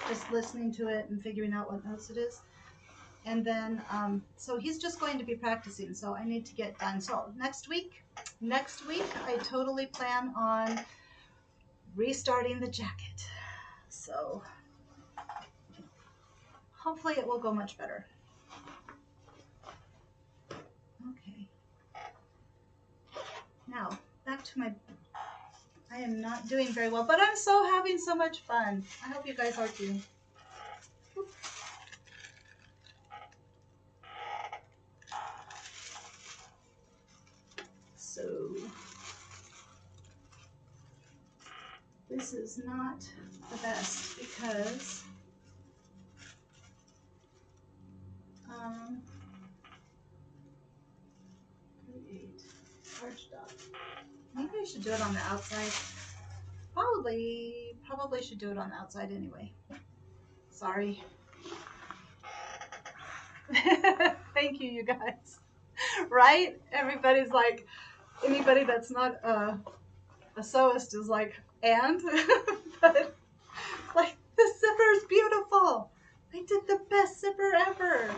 just listening to it and figuring out what notes it is. And then, so he's just going to be practicing, so I need to get done. So next week, I totally plan on restarting the jacket. So hopefully it will go much better. Okay. Now, back to I am not doing very well, but I'm having so much fun. I hope you guys are too. So, this is not the best because, 38, large dot. Maybe I should do it on the outside. Probably should do it on the outside anyway. Sorry. Thank you, you guys. Right? Everybody's like, anybody that's not a sewist is like, and? But, like, this zipper is beautiful. I did the best zipper ever.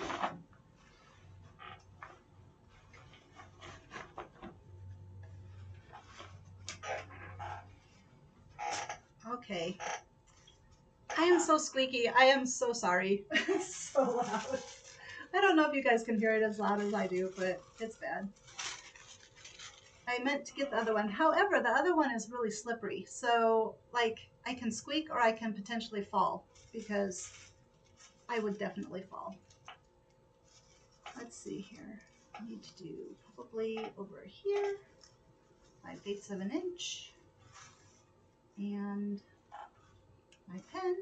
Okay. I am so squeaky. I am so sorry. It's so loud. I don't know if you guys can hear it as loud as I do, but it's bad. I meant to get the other one. However, the other one is really slippery. So, like, I can squeak or I can potentially fall because I would definitely fall. Let's see here. I need to do probably over here, 5/8 of an inch, and my pen.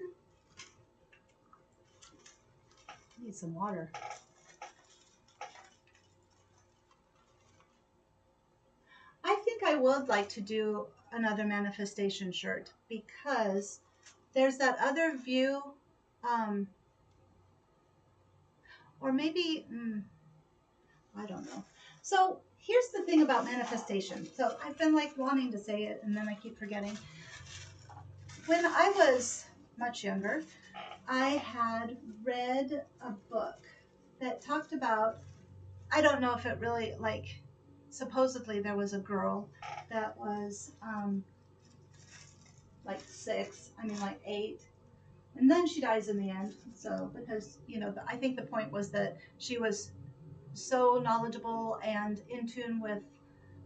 I need some water. I think I would like to do another manifestation shirt because there's that other view, um, or maybe, I don't know. So here's the thing about manifestation. So I've been like wanting to say it and then I keep forgetting. When I was much younger, I had read a book that talked about, I don't know if it really, like, supposedly there was a girl that was like 6, I mean like 8, and then she dies in the end. So, because, I think the point was that she was so knowledgeable and in tune with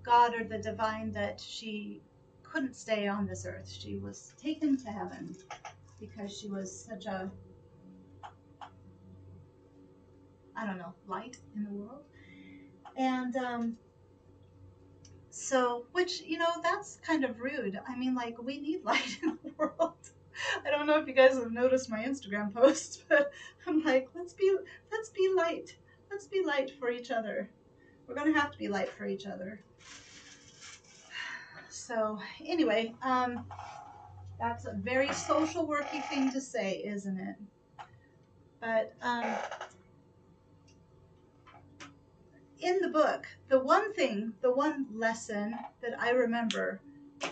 God or the divine that she couldn't stay on this earth. She was taken to heaven because she was such a, I don't know, light in the world. And so, which, that's kind of rude. I mean, like, we need light in the world. I don't know if you guys have noticed my Instagram posts, but I'm like, let's be light. Let's be light for each other. We're going to have to be light for each other. So, anyway, that's a very social worky thing to say, isn't it? But in the book, the one lesson that I remember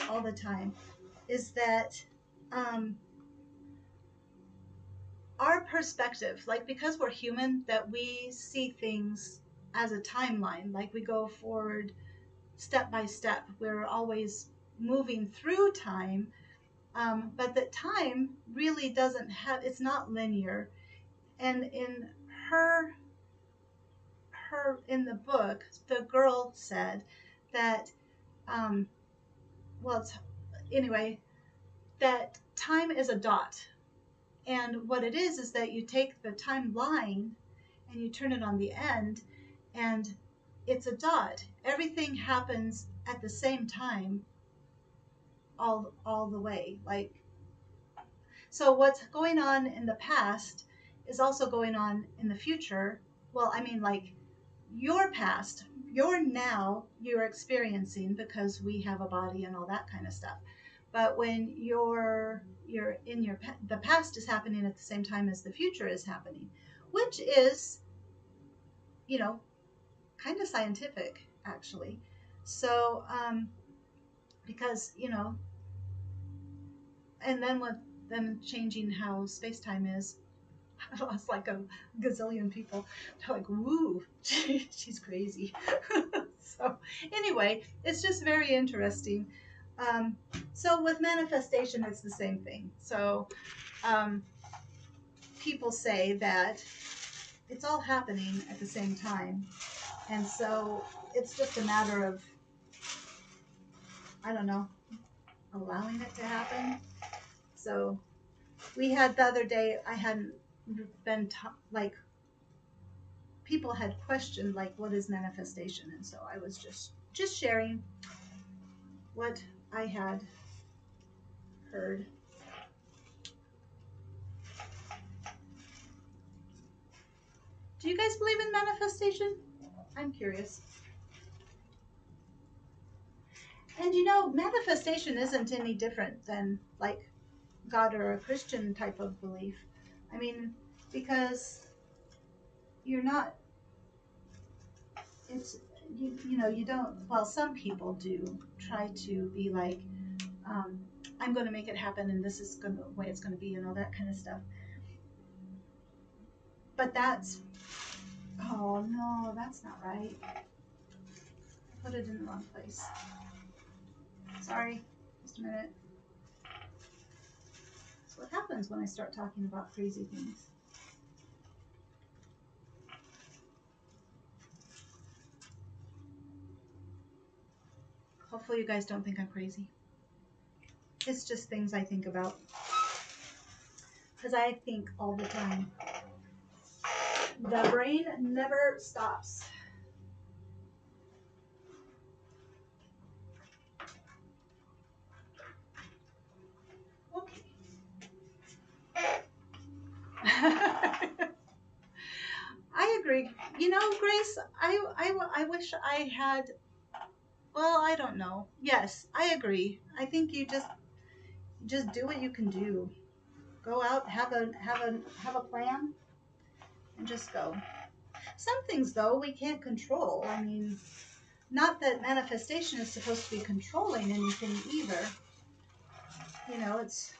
all the time is that our perspective, like, because we're human, that we see things as a timeline, like we go forward step by step. We're always moving through time, but that time really doesn't have, it's not linear. And in her in the book, the girl said that, well, anyway, that time is a dot. And what it is that you take the timeline and you turn it on the end, and it's a dot. Everything happens at the same time all the way. Like, so what's going on in the past is also going on in the future. Well, I mean, like, your past, your now, you're experiencing because we have a body and all that kind of stuff. But when you're in the past is happening at the same time as the future is happening, which is, kind of scientific, actually. So, because, and then with them changing how space-time is, I lost like a gazillion people. They're like, woo, she's crazy. So anyway, it's just very interesting. So with manifestation, it's the same thing. So people say that it's all happening at the same time. And so it's just a matter of, I don't know, allowing it to happen. So we had the other day, I hadn't been like, people had questioned, like, what is manifestation? And so I was just sharing what I had heard. Do you guys believe in manifestation? I'm curious. And manifestation isn't any different than like God or a Christian type of belief. I mean, because you're not, it's, you don't, well, some people do try to be like, I'm going to make it happen and this is the way it's going to be and all that kind of stuff. But that's, oh no, that's not right. I put it in the wrong place. Sorry, just a minute. That's what happens when I start talking about crazy things. Hopefully you guys don't think I'm crazy. It's just things I think about. Because I think all the time. The brain never stops. Okay. I agree. Grace, I wish I had Well, I don't know. Yes, I agree. I think you just do what you can do. Go out, have a plan, and just go. Some things though we can't control. I mean, not that manifestation is supposed to be controlling anything either. You know, it's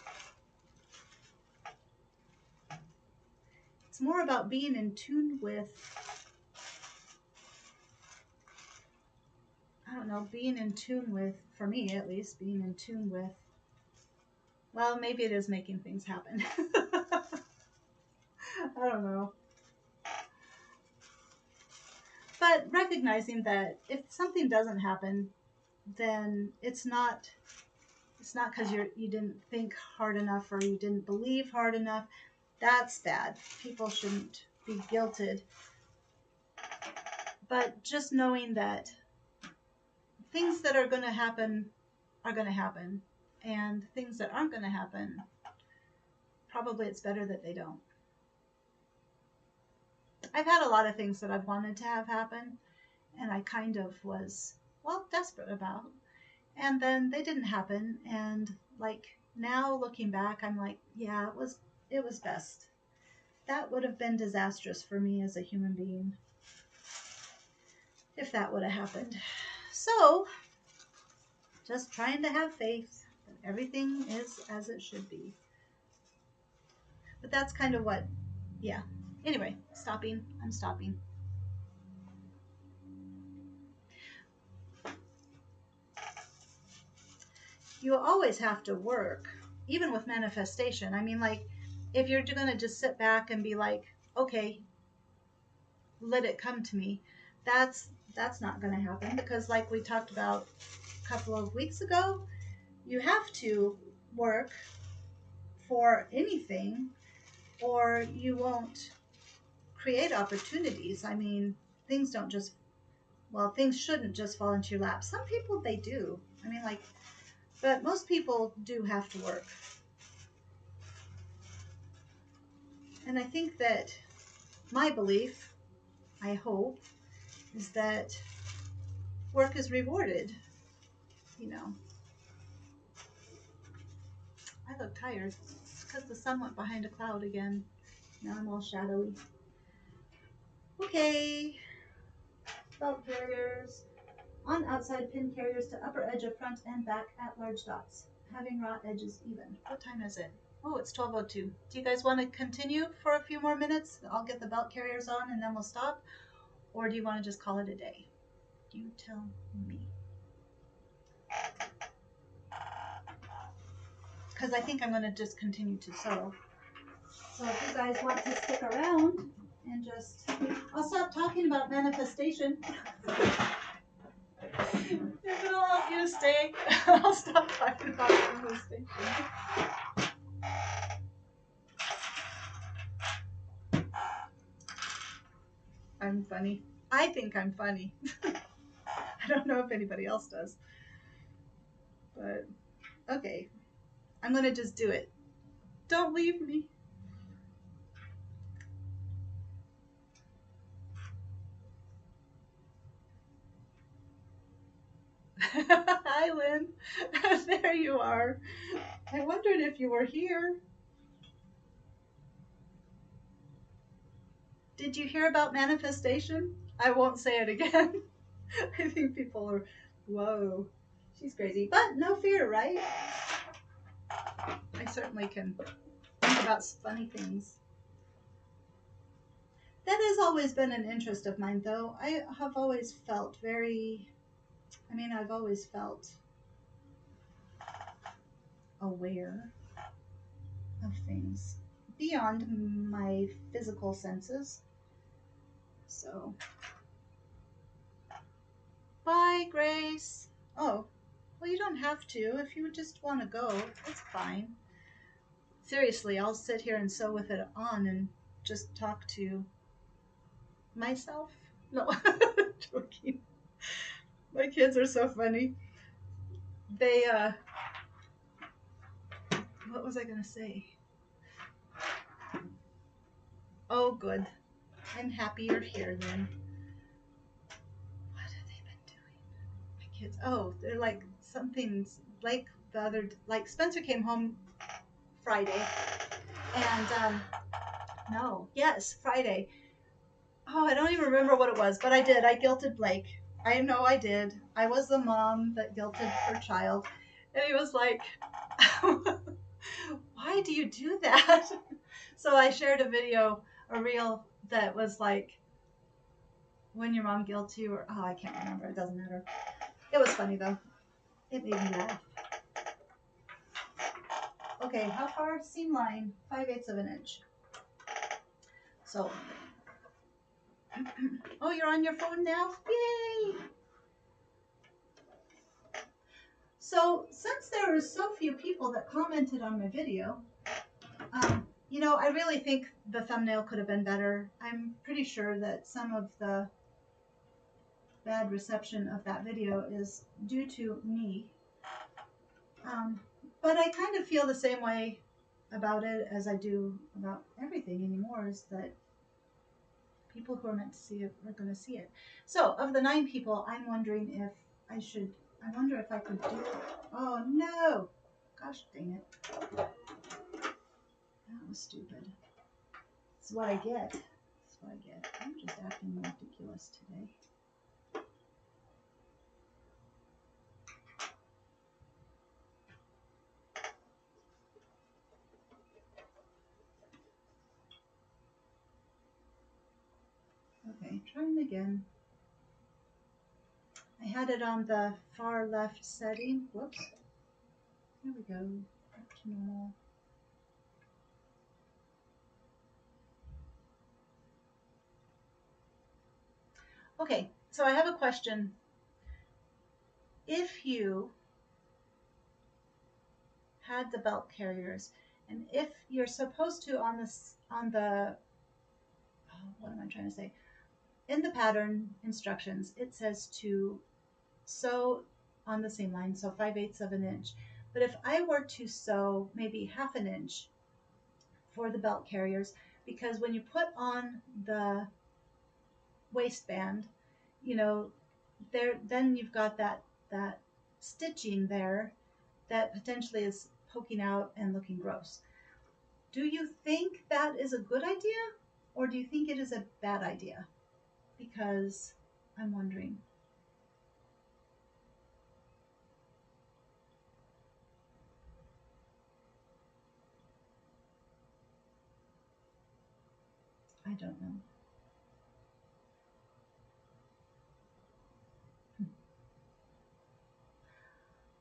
more about being in tune with, I don't know, being in tune with, for me at least, being in tune with, well, maybe it is making things happen. I don't know. But recognizing that if something doesn't happen, then it's not because you didn't think hard enough or you didn't believe hard enough. That's bad. People shouldn't be guilted. But just knowing that things that are going to happen are going to happen, and things that aren't going to happen, probably it's better that they don't. I've had a lot of things that I've wanted to have happen, and I kind of was, well, desperate about. And then they didn't happen, and like now looking back, I'm like, yeah, it was best. That would have been disastrous for me as a human being if that would have happened. So, just trying to have faith that everything is as it should be. But that's kind of what, yeah. Anyway, stopping. I'm stopping. You always have to work, even with manifestation. I mean, like, if you're going to just sit back and be like, okay, let it come to me, that's not going to happen, because like we talked about a couple of weeks ago, you have to work for anything or you won't create opportunities. I mean, things don't just, well, things shouldn't just fall into your lap. Some people, they do. I mean, like, but most people do have to work. And I think that my belief, I hope, is that work is rewarded. You know, I look tired. It's because the sun went behind a cloud again. Now I'm all shadowy. Okay. Belt carriers. On outside pin carriers to upper edge of front and back at large dots. Having raw edges even. What time is it? Oh, it's 12:02. Do you guys want to continue for a few more minutes? I'll get the belt carriers on and then we'll stop. Or do you want to just call it a day? You tell me. Because I think I'm going to just continue to sew. So if you guys want to stick around and just, I'll stop talking about manifestation. If it'll help you to stay, I'll stop talking about manifestation. I'm funny. I think I'm funny. I don't know if anybody else does. But, okay. I'm going to just do it. Don't leave me. Hi, Lynn. There you are. I wondered if you were here. Did you hear about manifestation? I won't say it again. I think people are, whoa, she's crazy. But no fear, right? I certainly can think about funny things. That has always been an interest of mine, though. I have always felt I've always felt aware of things beyond my physical senses. So, bye, Grace. Oh, well, you don't have to. If you just want to go, it's fine. Seriously, I'll sit here and sew with it on and just talk to myself. No, joking. My kids are so funny. They, what was I going to say? Oh, good. I'm happy you're here then. What have they been doing? My kids. Oh, they're like something's like the other, like Spencer came home Friday, and no, yes, Friday. Oh, I don't even remember what it was, but I did. I guilted Blake. I know I did. I was the mom that guilted her child, and he was like, "Why do you do that?" So I shared a video, a reel that was like, when your mom guilts you, or oh, I can't remember. It doesn't matter. It was funny though. It made me laugh. Okay, how far? Seam line, 5/8 of an inch. So, oh, you're on your phone now? Yay! So, since there were so few people that commented on my video, you know, I really think the thumbnail could have been better. I'm pretty sure that some of the bad reception of that video is due to me. But I kind of feel the same way about it as I do about everything anymore, is that people who are meant to see it are going to see it. So, of the 9 people, I'm wondering if I should, I wonder if I could do, oh no, gosh dang it. That was stupid. That's what I get. That's what I get. I'm just acting ridiculous today. Okay, trying again. I had it on the far left setting. Whoops. There we go. Back to normal. Okay, so I have a question. If you had the belt carriers, and if you're supposed to on this, on the, oh, what am I trying to say? In the pattern instructions, it says to sew on the seam line, so 5/8 of an inch. But if I were to sew maybe 1/2 inch for the belt carriers, because when you put on the waistband, you know, there, then you've got that stitching there that potentially is poking out and looking gross. Do you think that is a good idea, or do you think it is a bad idea? Because I'm wondering. I don't know.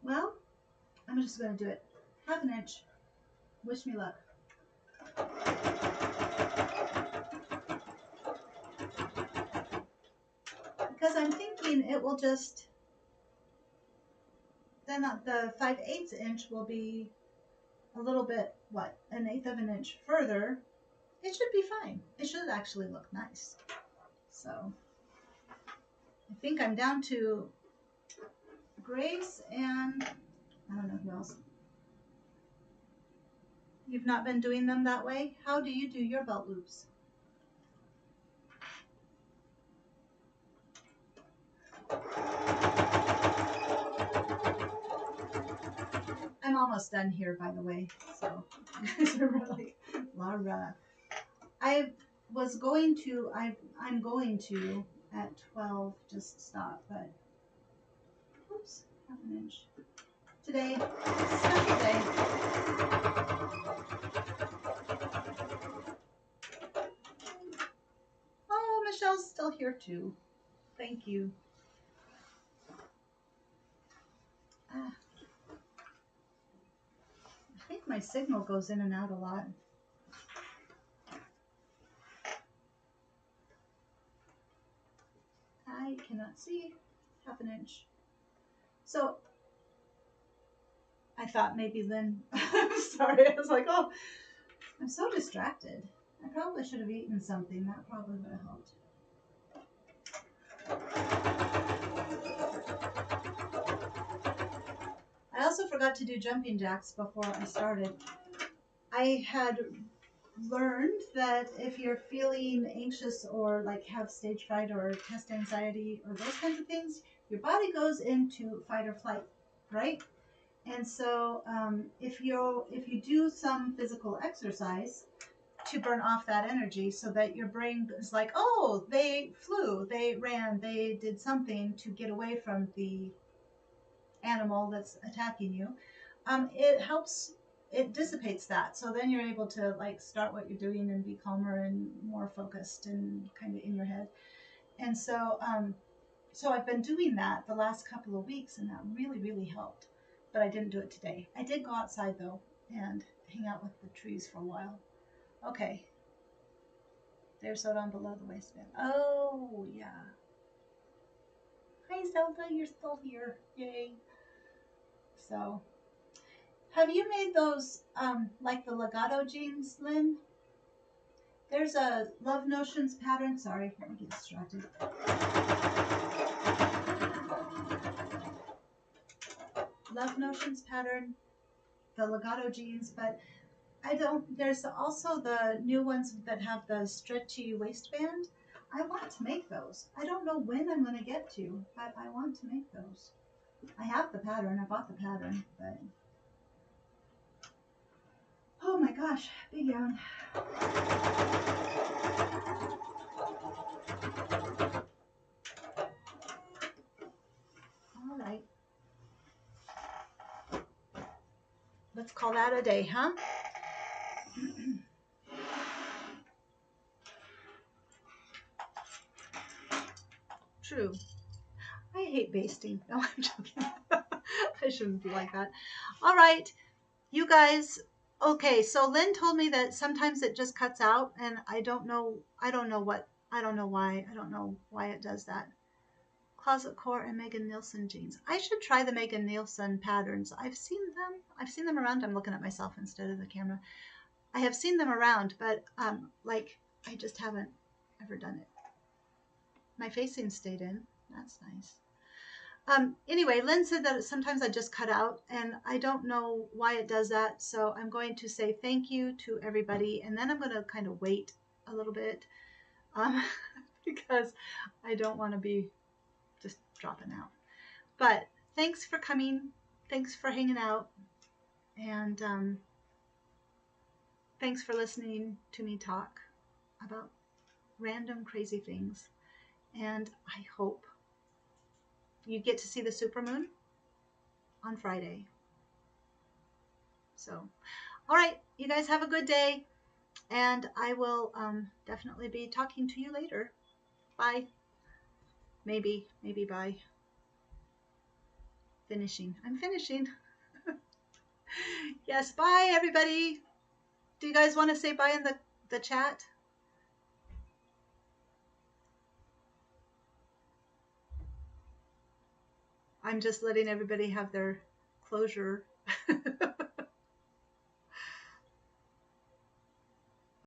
Well, I'm just going to do it. 1/2 inch. Wish me luck. Because I'm thinking it will just, then the 5/8 inch will be a little bit, what, 1/8 of an inch further. It should be fine. It should actually look nice. So I think I'm down to Grace and I don't know who else. You've not been doing them that way? How do you do your belt loops? I'm almost done here, by the way. So you guys are really, Laura. I was going to, I'm going to at 12 just stop, but oops, 1/2 inch. Today, special day. Oh, Michelle's still here too. Thank you. Ah, I think my signal goes in and out a lot. I cannot see 1/2 inch. So I thought maybe Lynn, I'm sorry, I was like, oh, I'm so distracted. I probably should have eaten something. That probably would have helped. I also forgot to do jumping jacks before I started. I had learned that if you're feeling anxious or like have stage fright or test anxiety or those kinds of things, your body goes into fight or flight, right? And so if you do some physical exercise to burn off that energy so that your brain is like, oh, they flew, they ran, they did something to get away from the animal that's attacking you, it helps, it dissipates that. So then you're able to like start what you're doing and be calmer and more focused and kind of in your head. And so I've been doing that the last couple of weeks, and that really, really helped. But I didn't do it today. I did go outside though and hang out with the trees for a while. Okay, they're so down below the waistband. Oh yeah. Hi Zelda, you're still here. Yay. So, have you made those like the legato jeans, Lynn? There's a Love Notions pattern. Sorry, let me get distracted. Love Notions pattern, the legato jeans, but I don't, there's also the new ones that have the stretchy waistband. I want to make those. I don't know when I'm going to get to, but I want to make those. I have the pattern. I bought the pattern, but oh my gosh, big yawn. All right. Let's call that a day, huh? True. I hate basting. No, I'm joking. I shouldn't be like that. All right, you guys. Okay, so Lynn told me that sometimes it just cuts out, and I don't know. I don't know what. I don't know why. I don't know why it does that. Closet core and Megan Nielsen jeans. I should try the Megan Nielsen patterns. I've seen them. I've seen them around. I'm looking at myself instead of the camera. I have seen them around, but like I just haven't ever done it. My facing stayed in. That's nice. Anyway, Lynn said that sometimes I just cut out, and I don't know why it does that. So I'm going to say thank you to everybody, and then I'm going to kind of wait a little bit um, because I don't want to be just dropping out. But thanks for coming. Thanks for hanging out. And thanks for listening to me talk about random crazy things. And I hope you get to see the supermoon on Friday. So, all right, you guys have a good day. And I will definitely be talking to you later. Bye. Maybe bye. Finishing. I'm finishing. Yes, bye, everybody. Do you guys want to say bye in the chat? I'm just letting everybody have their closure.